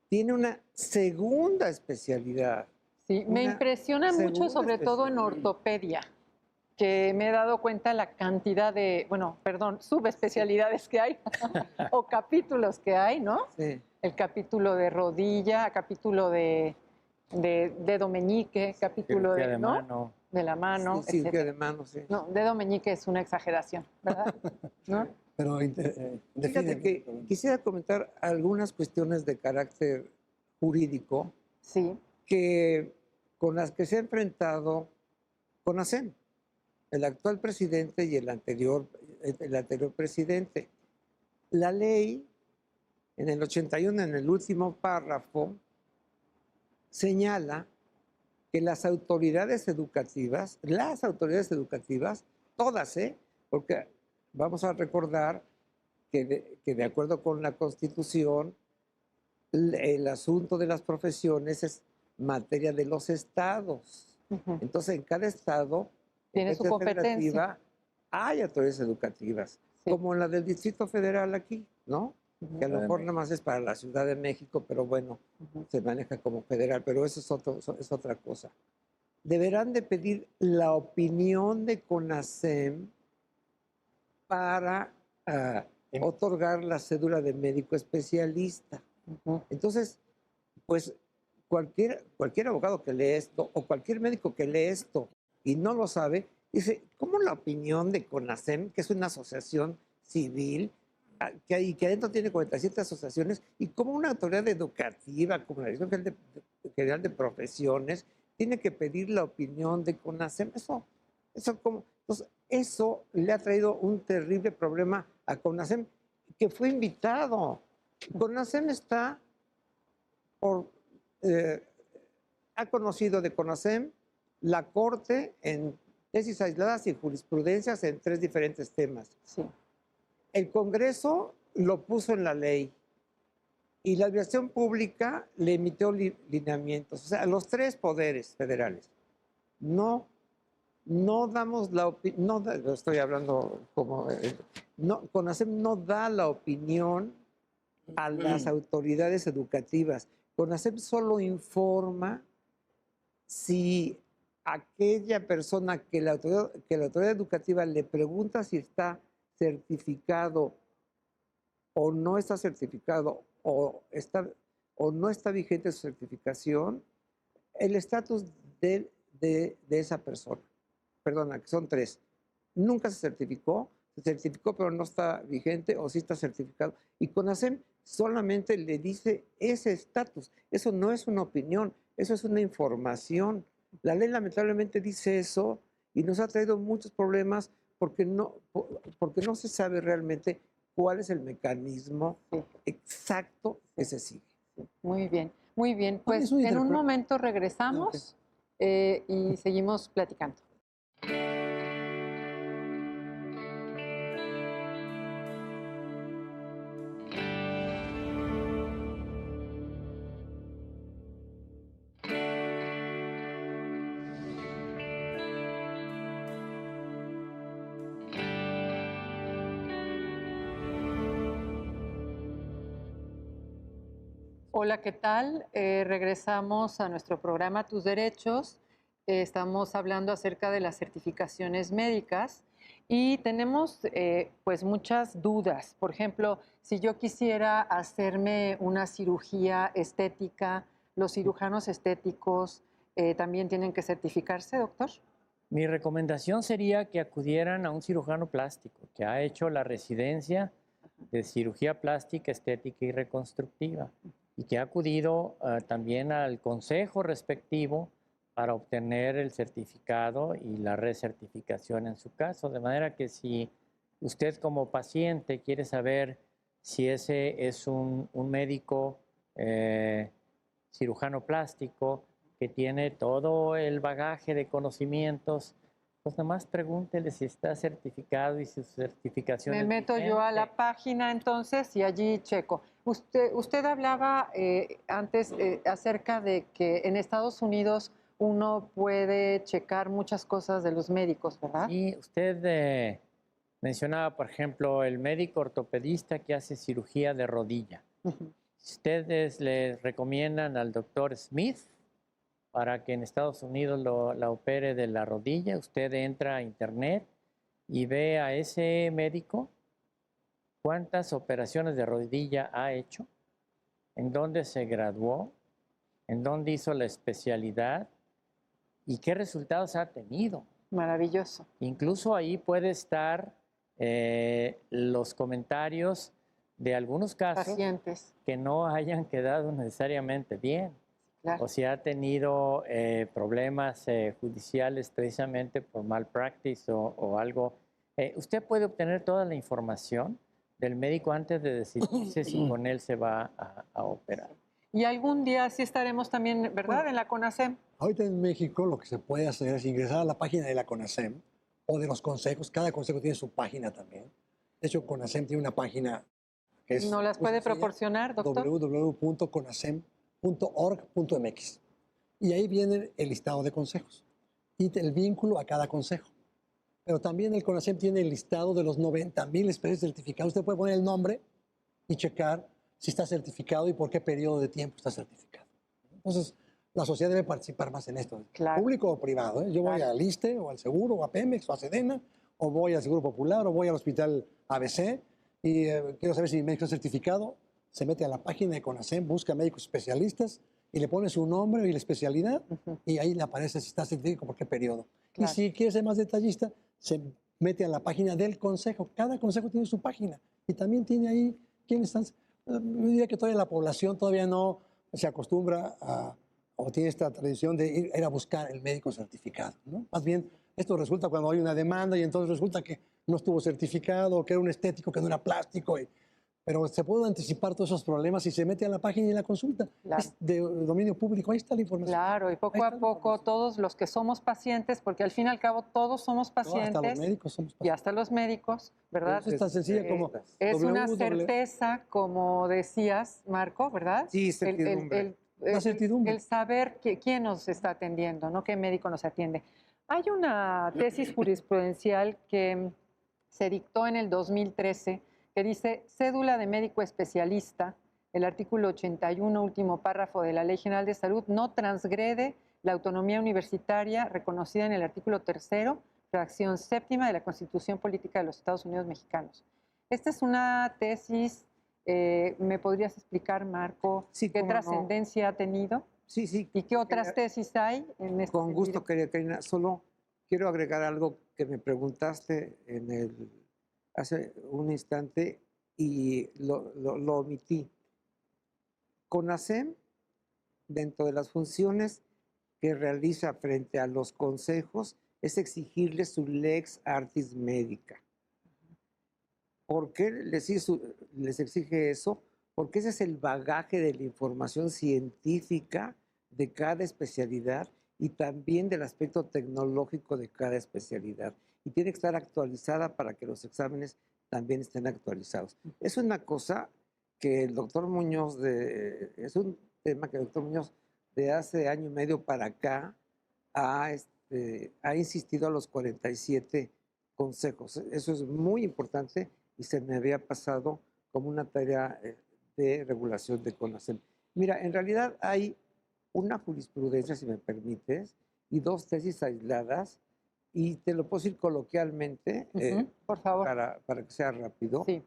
[SPEAKER 4] tiene una segunda especialidad.
[SPEAKER 1] Sí, me
[SPEAKER 4] Una
[SPEAKER 1] impresiona mucho,
[SPEAKER 4] segunda
[SPEAKER 1] sobre todo en
[SPEAKER 4] especialidad.
[SPEAKER 1] ortopedia, que me he dado cuenta la cantidad de, subespecialidades que hay o capítulos que hay, ¿no?
[SPEAKER 4] Sí.
[SPEAKER 1] El capítulo de rodilla, capítulo de dedo meñique, capítulo
[SPEAKER 3] Cirugía
[SPEAKER 1] de,
[SPEAKER 3] de
[SPEAKER 1] ¿no?
[SPEAKER 3] mano.
[SPEAKER 1] De la mano,
[SPEAKER 4] Sí, cirugía
[SPEAKER 1] etcétera.
[SPEAKER 4] de mano, sí.
[SPEAKER 1] No, dedo meñique es una exageración, ¿verdad? ¿No?
[SPEAKER 2] Pero
[SPEAKER 4] Fíjate
[SPEAKER 2] define.
[SPEAKER 4] que quisiera comentar algunas cuestiones de carácter jurídico
[SPEAKER 1] Sí,
[SPEAKER 4] con las que se ha enfrentado CONASEM, el actual presidente y el anterior presidente. La ley, en el 81, en el último párrafo, señala que las autoridades educativas, todas, porque vamos a recordar que de acuerdo con la Constitución, el asunto de las profesiones es materia de los estados.
[SPEAKER 1] ujú,
[SPEAKER 4] Entonces, en cada estado,
[SPEAKER 1] tiene su competencia.
[SPEAKER 4] hay autoridades educativas,
[SPEAKER 1] Sí.
[SPEAKER 4] como la del Distrito Federal aquí, ¿no? Que a lo mejor nada más es para la Ciudad de México, pero bueno,
[SPEAKER 1] Ujú.
[SPEAKER 4] se maneja como federal, pero eso es otra cosa. Deberán de pedir la opinión de CONASEM para otorgar la cédula de médico especialista.
[SPEAKER 1] Ujú.
[SPEAKER 4] Entonces, pues cualquier abogado que lee esto o cualquier médico que lee esto y no lo sabe, dice, ¿cómo la opinión de CONASEM, que es una asociación civil, que adentro tiene 47 asociaciones, y como una autoridad educativa, como la Dirección General de Profesiones, tiene que pedir la opinión de CONASEM? Eso como... Entonces, eso le ha traído un terrible problema a CONASEM, que fue invitado. CONASEM está ha conocido de CONASEM la Corte en tesis aisladas y jurisprudencias en 3 diferentes temas.
[SPEAKER 1] Sí.
[SPEAKER 4] El Congreso lo puso en la ley y la administración pública le emitió lineamientos. O sea, los 3 poderes federales. No damos la opinión, no estoy hablando como, CONASEM no da la opinión a las autoridades educativas. CONASEM solo informa si aquella persona que la autoridad educativa le pregunta si está certificado o no está certificado o no está vigente su certificación, el estatus de esa persona. Perdona, que son 3. Nunca se certificó pero no está vigente, o sí está certificado. Y CONASEM solamente le dice ese estatus. Eso no es una opinión, eso es una información. La ley lamentablemente dice eso y nos ha traído muchos problemas porque no se sabe realmente cuál es el mecanismo exacto que se sigue.
[SPEAKER 1] Muy bien, muy bien. Pues en un momento regresamos y seguimos platicando. Hola, ¿qué tal? Regresamos a nuestro programa Tus Derechos. Estamos hablando acerca de las certificaciones médicas y tenemos pues muchas dudas. Por ejemplo, si yo quisiera hacerme una cirugía estética, ¿los cirujanos estéticos también tienen que certificarse, doctor?
[SPEAKER 3] Mi recomendación sería que acudieran a un cirujano plástico que ha hecho la residencia de cirugía plástica, estética y reconstructiva y que ha acudido también al consejo respectivo para obtener el certificado y la recertificación en su caso. De manera que si usted como paciente quiere saber si ese es un médico cirujano plástico que tiene todo el bagaje de conocimientos, pues nomás pregúntele si está certificado y si su certificación
[SPEAKER 1] Me
[SPEAKER 3] es
[SPEAKER 1] meto
[SPEAKER 3] vigente.
[SPEAKER 1] yo a la página entonces y allí checo. Usted hablaba antes acerca de que en Estados Unidos uno puede checar muchas cosas de los médicos, ¿verdad?
[SPEAKER 3] Sí, usted mencionaba, por ejemplo, el médico ortopedista que hace cirugía de rodilla. Ustedes le recomiendan al doctor Smith para que en Estados Unidos la opere de la rodilla. Usted entra a internet y ve a ese médico cuántas operaciones de rodilla ha hecho, en dónde se graduó, en dónde hizo la especialidad y qué resultados ha tenido.
[SPEAKER 1] Maravilloso.
[SPEAKER 3] Incluso ahí puede estar los comentarios de algunos casos
[SPEAKER 1] Pacientes.
[SPEAKER 3] que no hayan quedado necesariamente bien.
[SPEAKER 1] Claro.
[SPEAKER 3] O si ha tenido problemas judiciales precisamente por malpractice o algo. Usted puede obtener toda la información del médico antes de decidirse si con él se va a operar.
[SPEAKER 1] Y algún día sí estaremos también, ¿verdad?
[SPEAKER 2] Bueno,
[SPEAKER 1] en la CONASEM.
[SPEAKER 2] Ahorita en México lo que se puede hacer es ingresar a la página de la CONASEM o de los consejos. Cada consejo tiene su página también. De hecho, CONASEM tiene una página que es...
[SPEAKER 1] ¿Nos las
[SPEAKER 2] muy
[SPEAKER 1] puede
[SPEAKER 2] sencilla,
[SPEAKER 1] proporcionar, doctor?
[SPEAKER 2] www.conasem.org.mx. Y ahí viene el listado de consejos y el vínculo a cada consejo. Pero también el CONASEM tiene el listado de los 90,000 especialistas certificados. Usted puede poner el nombre y checar si está certificado y por qué periodo de tiempo está certificado. Entonces, la sociedad debe participar más en esto,
[SPEAKER 1] Claro.
[SPEAKER 2] público o privado. Yo voy al ISSSTE o al Seguro o a Pemex o a Sedena o voy al Seguro Popular o voy al Hospital ABC y quiero saber si mi médico está certificado. Se mete a la página de CONASEM, busca médicos especialistas y le pone su nombre y la especialidad y ahí le aparece si está certificado por qué periodo.
[SPEAKER 1] Claro.
[SPEAKER 2] Y si quiere ser más detallista, se mete a la página del consejo. Cada consejo tiene su página y también tiene ahí quiénes están. Yo diría que todavía la población todavía no se acostumbra a, o tiene esta tradición de ir a buscar el médico certificado, ¿no? Más bien Esto resulta cuando hay una demanda y entonces resulta que no estuvo certificado, que era un estético, que no era plástico. Pero se pueden anticipar todos esos problemas si se mete a la página y la consulta.
[SPEAKER 1] Claro.
[SPEAKER 2] Es de dominio público, ahí está la información.
[SPEAKER 1] Claro, y
[SPEAKER 2] Ahí
[SPEAKER 1] poco
[SPEAKER 2] está
[SPEAKER 1] a
[SPEAKER 2] la
[SPEAKER 1] poco
[SPEAKER 2] información.
[SPEAKER 1] todos los que somos pacientes, porque al fin y al cabo todos somos
[SPEAKER 2] No, hasta los
[SPEAKER 1] pacientes
[SPEAKER 2] médicos somos
[SPEAKER 1] y
[SPEAKER 2] pacientes.
[SPEAKER 1] hasta los médicos, ¿verdad?
[SPEAKER 2] Es tan sencilla como
[SPEAKER 1] Es una
[SPEAKER 2] www.
[SPEAKER 1] certeza, como decías, Marco, ¿verdad?
[SPEAKER 4] Sí, certidumbre.
[SPEAKER 2] La certidumbre.
[SPEAKER 1] El saber quién nos está atendiendo, ¿no? ¿Qué médico nos atiende? Hay una tesis jurisprudencial que se dictó en el 2013 que dice cédula de médico especialista, el artículo 81, último párrafo de la Ley General de Salud, no transgrede la autonomía universitaria reconocida en el artículo 3º, fracción séptima de la Constitución Política de los Estados Unidos Mexicanos. Esta es una tesis, ¿me podrías explicar, Marco,
[SPEAKER 4] Sí,
[SPEAKER 1] qué
[SPEAKER 4] cómo no.
[SPEAKER 1] trascendencia ha tenido?
[SPEAKER 4] Sí, sí.
[SPEAKER 1] ¿Y qué otras tesis hay en este
[SPEAKER 4] Con gusto,
[SPEAKER 1] sentido?
[SPEAKER 4] querida Karina. Solo quiero agregar algo que me preguntaste hace un instante y lo omití. CONASEM, dentro de las funciones que realiza frente a los consejos, es exigirles su lex artis médica. ¿Por qué les exige eso? Porque ese es el bagaje de la información científica de cada especialidad y también del aspecto tecnológico de cada especialidad. Y tiene que estar actualizada para que los exámenes también estén actualizados. Es una cosa que el doctor Muñoz, es un tema que el doctor Muñoz de hace año y medio para acá ha insistido a los 47 consejos. Eso es muy importante y se me había pasado como una tarea de regulación de CONASEM. Mira, en realidad hay una jurisprudencia, si me permites, y dos tesis aisladas, y te lo puedo decir coloquialmente,
[SPEAKER 1] por favor.
[SPEAKER 4] para que sea rápido.
[SPEAKER 1] Sí.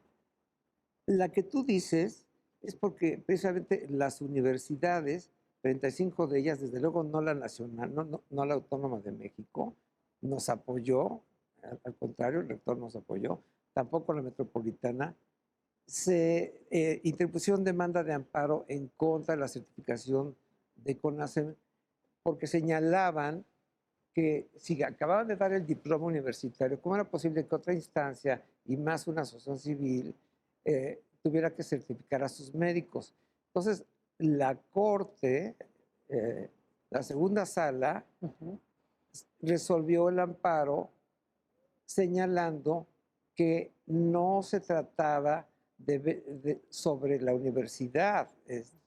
[SPEAKER 4] La que tú dices es porque precisamente las universidades, 35 de ellas, desde luego no la nacional, no la Autónoma de México, nos apoyó, al contrario, el rector nos apoyó, tampoco la metropolitana, se interpusieron demanda de amparo en contra de la certificación de CONASEM porque señalaban que si acababan de dar el diploma universitario, ¿cómo era posible que otra instancia y más una asociación civil tuviera que certificar a sus médicos? Entonces, la Corte, la segunda sala, resolvió el amparo señalando que no se trataba sobre la universidad,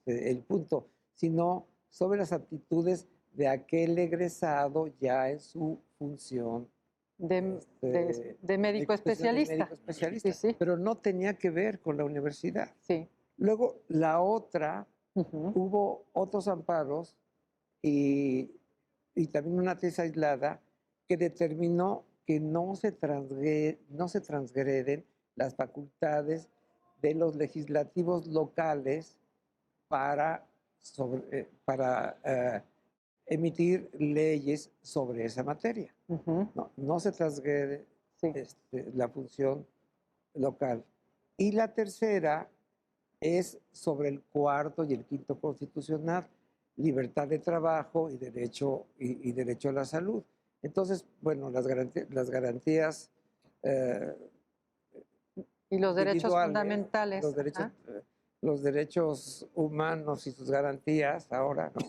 [SPEAKER 4] el punto, sino sobre las aptitudes de aquel egresado ya en su función
[SPEAKER 1] de médico especialista.
[SPEAKER 4] de médico especialista.
[SPEAKER 1] Sí, sí.
[SPEAKER 4] Pero no tenía que ver con la universidad.
[SPEAKER 1] Sí.
[SPEAKER 4] Luego, la otra, hubo otros amparos y también una tesis aislada que determinó que no se transgreden las facultades de los legislativos locales para emitir leyes sobre esa materia. No se transgrede la función local. Y la tercera es sobre el cuarto y el quinto constitucional, libertad de trabajo y derecho a la salud. Entonces, bueno, las garantías
[SPEAKER 1] y los derechos fundamentales.
[SPEAKER 4] Los derechos humanos y sus garantías ahora, ¿no?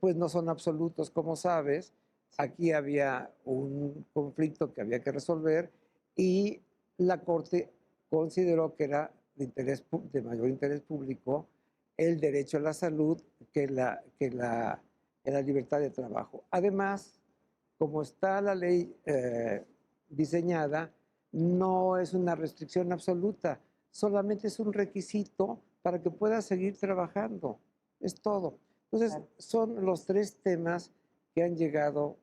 [SPEAKER 4] Pues no son absolutos, como sabes. Aquí había un conflicto que había que resolver y la Corte consideró que era de mayor interés público el derecho a la salud que la libertad de trabajo. Además, como está la ley diseñada, no es una restricción absoluta, solamente es un requisito para que puedas seguir trabajando. Es todo. Entonces, son los tres temas que han llegado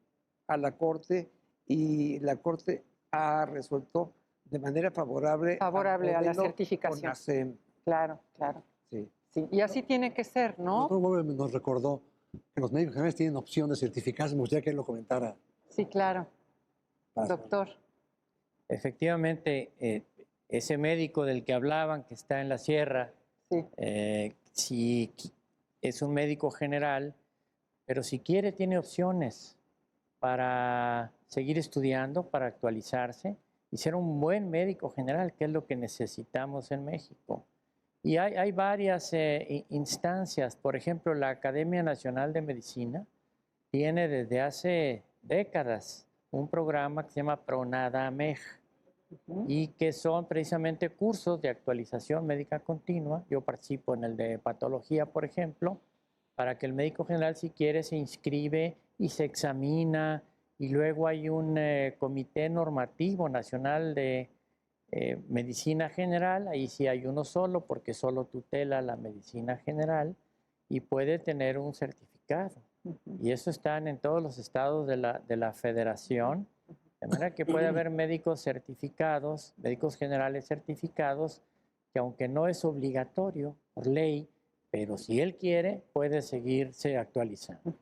[SPEAKER 4] a la Corte y la Corte ha resuelto de manera favorable
[SPEAKER 1] a la certificación.
[SPEAKER 4] CONASEM.
[SPEAKER 1] Claro, claro.
[SPEAKER 4] Sí.
[SPEAKER 1] Sí. Y así tiene que ser, ¿no?
[SPEAKER 2] El doctor nos recordó que los médicos generales tienen opción de certificarse. Me gustaría que él lo comentara.
[SPEAKER 1] Sí, claro. Doctor.
[SPEAKER 3] Efectivamente, ese médico del que hablaban, que está en la sierra,
[SPEAKER 1] sí.
[SPEAKER 3] Si es un médico general, pero si quiere tiene opciones. para seguir estudiando, para actualizarse y ser un buen médico general, que es lo que necesitamos en México. Y hay varias instancias. Por ejemplo, la Academia Nacional de Medicina tiene desde hace décadas un programa que se llama PRONADAMEG y que son precisamente cursos de actualización médica continua. Yo participo en el de patología, por ejemplo, para que el médico general, si quiere, se inscribe y se examina. Y luego hay un comité normativo nacional de medicina general. Ahí sí hay uno solo, porque solo tutela la medicina general y puede tener un certificado. Y eso están en todos los estados de la federación. De manera que puede haber médicos certificados, médicos generales certificados, que aunque no es obligatorio por ley, pero si él quiere, puede seguirse actualizando.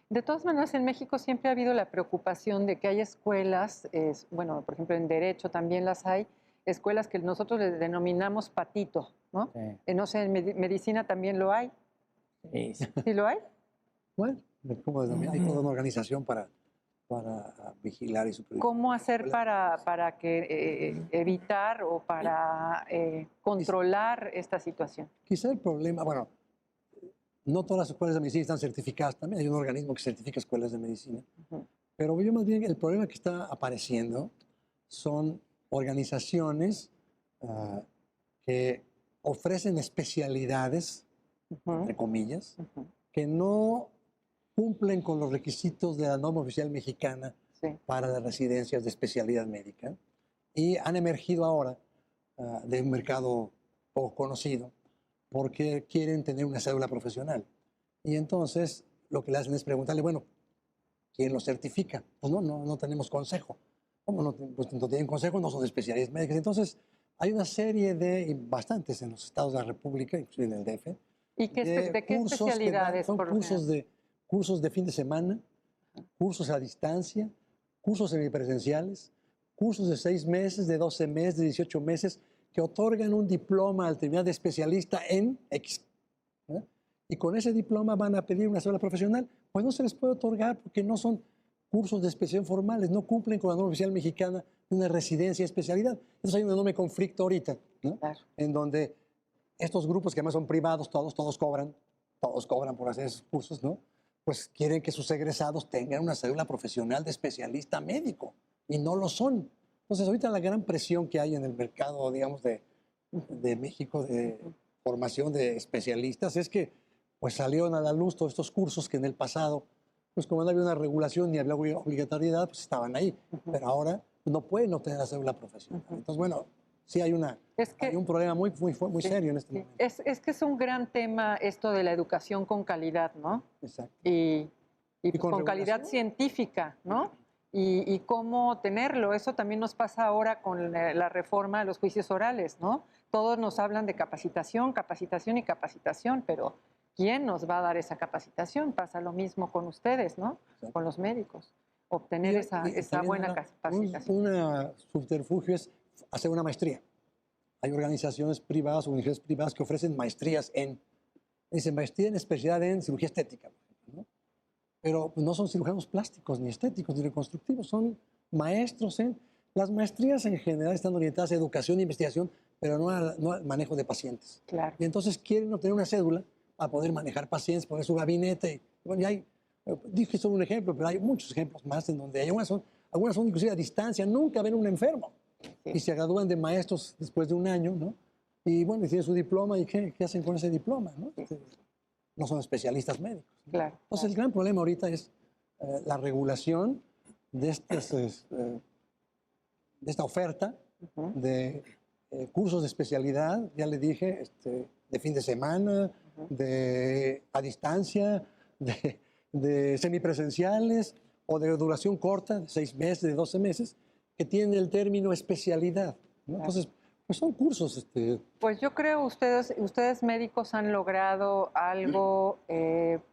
[SPEAKER 1] De todas maneras, en México siempre ha habido la preocupación de que hay escuelas, bueno, por ejemplo, en Derecho también las hay, escuelas que nosotros les denominamos patito, ¿no?
[SPEAKER 3] Sí.
[SPEAKER 1] No sé, en Medicina también lo hay.
[SPEAKER 3] Sí, sí.
[SPEAKER 1] ¿Sí lo hay?
[SPEAKER 2] Bueno, como hay toda una organización para vigilar y supervisar.
[SPEAKER 1] ¿Cómo hacer para que evitar o para controlar esta situación?
[SPEAKER 2] Quizá el problema, bueno, no todas las escuelas de medicina están certificadas, también hay un organismo que certifica escuelas de medicina, pero yo más bien el problema que está apareciendo son organizaciones que ofrecen especialidades, entre comillas, que no cumplen con los requisitos de la norma oficial mexicana para las residencias de especialidad médica y han emergido ahora de un mercado poco conocido porque quieren tener una cédula profesional. Y entonces lo que le hacen es preguntarle, bueno, ¿quién lo certifica? Pues no tenemos consejo. ¿Cómo no? Pues no tienen consejo, no son especialistas médicas. Entonces hay una serie y bastantes en los estados de la República, inclusive en el DF.
[SPEAKER 1] ¿Y de qué especialidades?
[SPEAKER 2] Son cursos de fin de semana, cursos a distancia, cursos semipresenciales, cursos de 6 meses, de 12 meses, de 18 meses, que otorgan un diploma al terminar de especialista en X. Y con ese diploma van a pedir una cédula profesional. Pues no se les puede otorgar porque no son cursos de especialización formales, no cumplen con la norma oficial mexicana de una residencia de especialidad. Entonces hay un enorme conflicto ahorita, ¿no? Claro. En donde estos grupos que además son privados, todos cobran por hacer esos cursos, ¿no? Pues quieren que sus egresados tengan una cédula profesional de especialista médico y no lo son. Entonces ahorita la gran presión que hay en el mercado, digamos, de México de formación de especialistas es que pues salieron a la luz todos estos cursos que en el pasado, pues como no había una regulación ni había obligatoriedad, pues estaban ahí. Pero ahora no pueden obtener la cédula profesional. Entonces, bueno, sí hay un problema muy serio en este momento.
[SPEAKER 1] Es que es un gran tema esto de la educación con calidad, ¿no?
[SPEAKER 2] Exacto.
[SPEAKER 1] Y con calidad científica, ¿no? Y cómo tenerlo. Eso también nos pasa ahora con la reforma de los juicios orales, ¿no? Todos nos hablan de capacitación, capacitación y capacitación, pero ¿quién nos va a dar esa capacitación? Pasa lo mismo con ustedes, ¿no? Exacto. Con los médicos. Obtener esa buena capacitación.
[SPEAKER 2] Un subterfugio es hacer una maestría. Hay organizaciones privadas o universidades privadas que ofrecen maestrías dicen maestría en especialidad en cirugía estética, ¿no? Pero no son cirujanos plásticos, ni estéticos, ni reconstructivos, son maestros en... Las maestrías en general están orientadas a educación e investigación, pero no al manejo de pacientes. Claro. Y entonces quieren obtener una cédula para poder manejar pacientes, poner su gabinete. Y, bueno, dije solo un ejemplo, pero hay muchos ejemplos más en donde algunas son inclusive a distancia, nunca ven un enfermo. Sí. Y se gradúan de maestros después de un año, ¿no? Y bueno, y tienen su diploma, ¿y qué hacen con ese diploma, no? Sí. No son especialistas médicos, ¿no?
[SPEAKER 1] Claro.
[SPEAKER 2] Entonces, el gran problema ahorita es la regulación de esta oferta de cursos de especialidad, ya le dije, de fin de semana, a distancia, de semipresenciales o de duración corta, de 6 meses, de 12 meses, que tienen el término especialidad, ¿no? Entonces, pues son cursos.
[SPEAKER 1] Pues yo creo ustedes médicos han logrado algo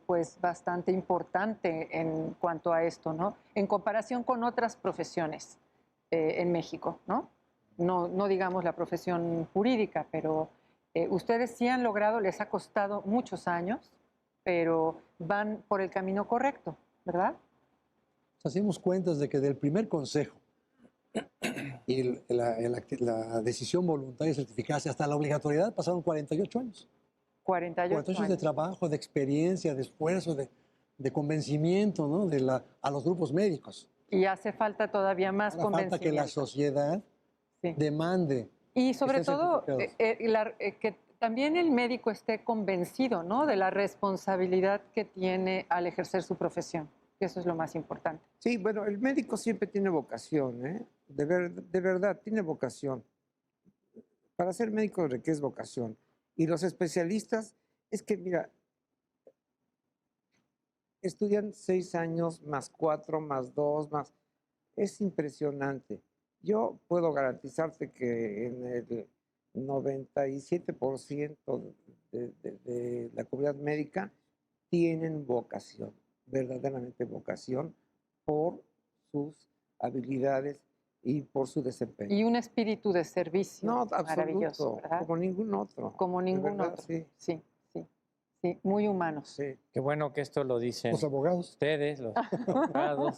[SPEAKER 1] pues bastante importante en cuanto a esto, ¿no? En comparación con otras profesiones en México, ¿no? No digamos la profesión jurídica, pero ustedes sí han logrado, les ha costado muchos años, pero van por el camino correcto, ¿verdad?
[SPEAKER 2] hacemos cuentas de que del primer consejo y la decisión voluntaria de certificarse hasta la obligatoriedad pasaron 48 años.
[SPEAKER 1] 48
[SPEAKER 2] 48 años de
[SPEAKER 1] años.
[SPEAKER 2] trabajo, de experiencia, de esfuerzo, de convencimiento, ¿no? A los grupos médicos.
[SPEAKER 1] Y hace falta todavía más
[SPEAKER 2] Ahora falta que la
[SPEAKER 1] convencimiento.
[SPEAKER 2] sociedad
[SPEAKER 1] Sí.
[SPEAKER 2] demande
[SPEAKER 1] Y sobre
[SPEAKER 2] estén
[SPEAKER 1] todo,
[SPEAKER 2] certificados.
[SPEAKER 1] que también el médico esté convencido, ¿no?, de la responsabilidad que tiene al ejercer su profesión, que eso es lo más importante.
[SPEAKER 4] Sí, bueno, el médico siempre tiene vocación, ¿eh? De verdad, tiene vocación. Para ser médico requiere vocación. Y los especialistas, es que, mira, estudian 6 años, más 4, más 2, más... Es impresionante. Yo puedo garantizarte que en el 97% de la comunidad médica tienen vocación, verdaderamente vocación, por sus habilidades y por su desempeño.
[SPEAKER 1] Y un espíritu de servicio
[SPEAKER 4] No,
[SPEAKER 1] maravilloso,
[SPEAKER 4] absoluto,
[SPEAKER 1] ¿verdad?
[SPEAKER 4] como ningún otro.
[SPEAKER 1] Como
[SPEAKER 4] de
[SPEAKER 1] ningún
[SPEAKER 4] verdad,
[SPEAKER 1] otro.
[SPEAKER 4] Sí,
[SPEAKER 1] Sí, sí, sí, muy humanos.
[SPEAKER 4] sí.
[SPEAKER 3] Qué bueno que esto lo dicen
[SPEAKER 2] Los abogados.
[SPEAKER 3] ustedes, los abogados.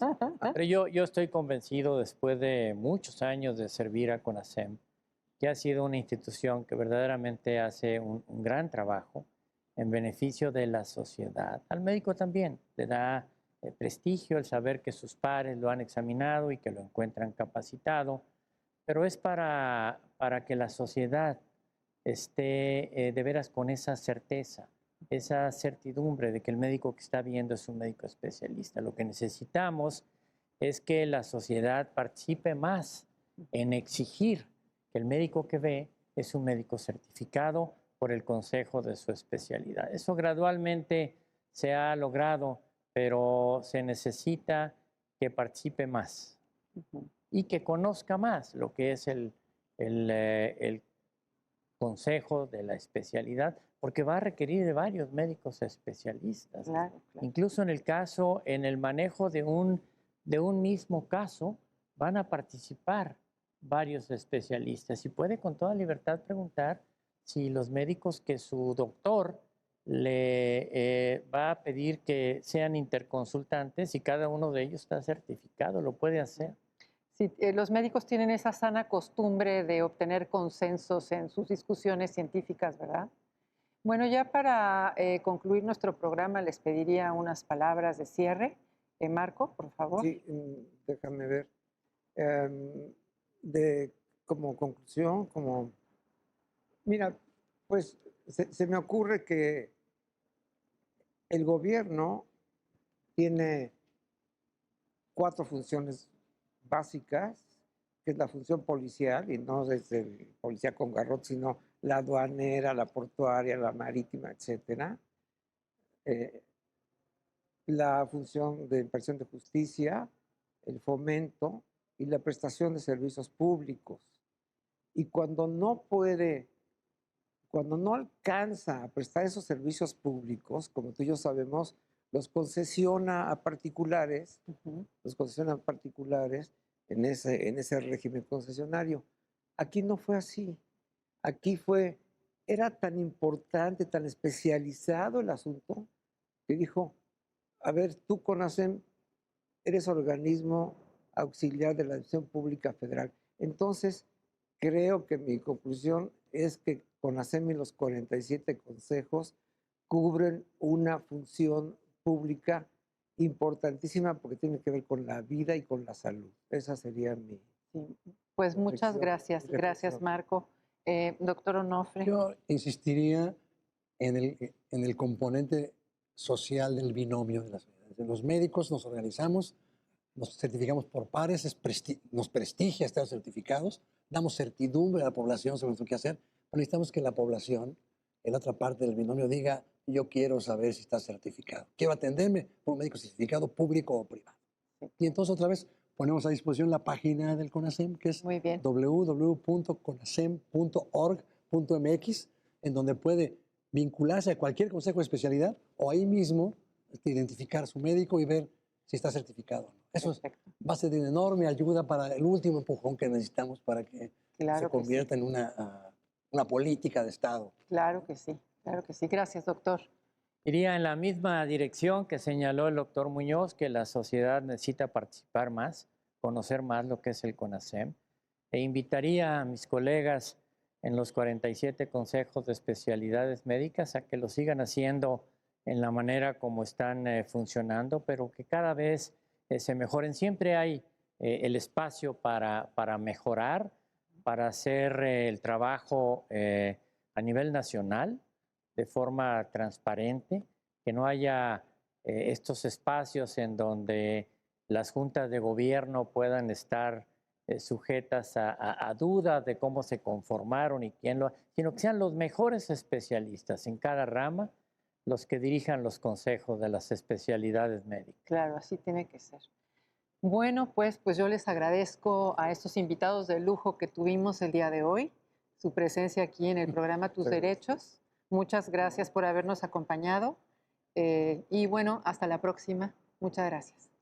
[SPEAKER 3] Pero yo estoy convencido, después de muchos años de servir a CONASEM, que ha sido una institución que verdaderamente hace un gran trabajo en beneficio de la sociedad. Al médico también le da prestigio el saber que sus pares lo han examinado y que lo encuentran capacitado, pero es para que la sociedad esté de veras con esa certeza, esa certidumbre de que el médico que está viendo es un médico especialista. Lo que necesitamos es que la sociedad participe más en exigir que el médico que ve es un médico certificado por el consejo de su especialidad. Eso gradualmente se ha logrado, pero se necesita que participe más y que conozca más lo que es el consejo de la especialidad, porque va a requerir de varios médicos especialistas.
[SPEAKER 1] Claro, claro.
[SPEAKER 3] Incluso en el caso, en el manejo de un mismo caso, van a participar varios especialistas y puede con toda libertad preguntar si los médicos que su doctor le va a pedir que sean interconsultantes y cada uno de ellos está certificado, lo puede hacer.
[SPEAKER 1] Sí, los médicos tienen esa sana costumbre de obtener consensos en sus discusiones científicas, ¿verdad? Bueno, ya para concluir nuestro programa les pediría unas palabras de cierre. Marco, por favor.
[SPEAKER 4] Sí, déjame ver. Como conclusión, mira, pues se me ocurre que el gobierno tiene 4 funciones básicas, que es la función policial, y no desde el policía con garrote, sino la aduanera, la portuaria, la marítima, etcétera. La función de impartición de justicia, el fomento y la prestación de servicios públicos. Y cuando no alcanza a prestar esos servicios públicos, como tú y yo sabemos, los concesiona a particulares, en ese régimen concesionario. Aquí no fue así. Aquí era tan importante, tan especializado el asunto, que dijo, a ver, tú, CONASEM, eres organismo auxiliar de la Administración Pública Federal. Entonces, creo que mi conclusión es que CONASEM y los 47 consejos cubren una función pública importantísima porque tiene que ver con la vida y con la salud. Esa sería mi...
[SPEAKER 1] Sí. Pues muchas gracias. Gracias, Marco. Doctor Onofre.
[SPEAKER 2] Yo insistiría en el componente social del binomio de las sociedades. Los médicos nos organizamos, nos certificamos por pares, nos prestigia estar certificados, damos certidumbre a la población sobre lo que hacer, pero necesitamos que la población, en la otra parte del binomio, diga, yo quiero saber si está certificado. Quiero atenderme por un médico certificado público o privado. Y entonces otra vez ponemos a disposición la página del CONASEM, que es www.conasem.org.mx, en donde puede vincularse a cualquier consejo de especialidad o ahí mismo identificar a su médico y ver si está certificado. Eso va a ser de una enorme ayuda para el último empujón que necesitamos para que se convierta en una política de Estado.
[SPEAKER 1] Claro que sí, claro que sí. Gracias, doctor.
[SPEAKER 3] Iría en la misma dirección que señaló el doctor Muñoz, que la sociedad necesita participar más, conocer más lo que es el CONASEM, e invitaría a mis colegas en los 47 consejos de especialidades médicas a que lo sigan haciendo en la manera como están funcionando, pero que cada vez se mejoren. Siempre hay el espacio para mejorar, para hacer el trabajo a nivel nacional de forma transparente, que no haya estos espacios en donde las juntas de gobierno puedan estar sujetas a dudas de cómo se conformaron y quién lo, sino que sean los mejores especialistas en cada rama los que dirijan los consejos de las especialidades médicas.
[SPEAKER 1] Claro, así tiene que ser. Bueno, pues yo les agradezco a estos invitados de lujo que tuvimos el día de hoy, su presencia aquí en el programa Tus Derechos. Muchas gracias por habernos acompañado y bueno, hasta la próxima. Muchas gracias.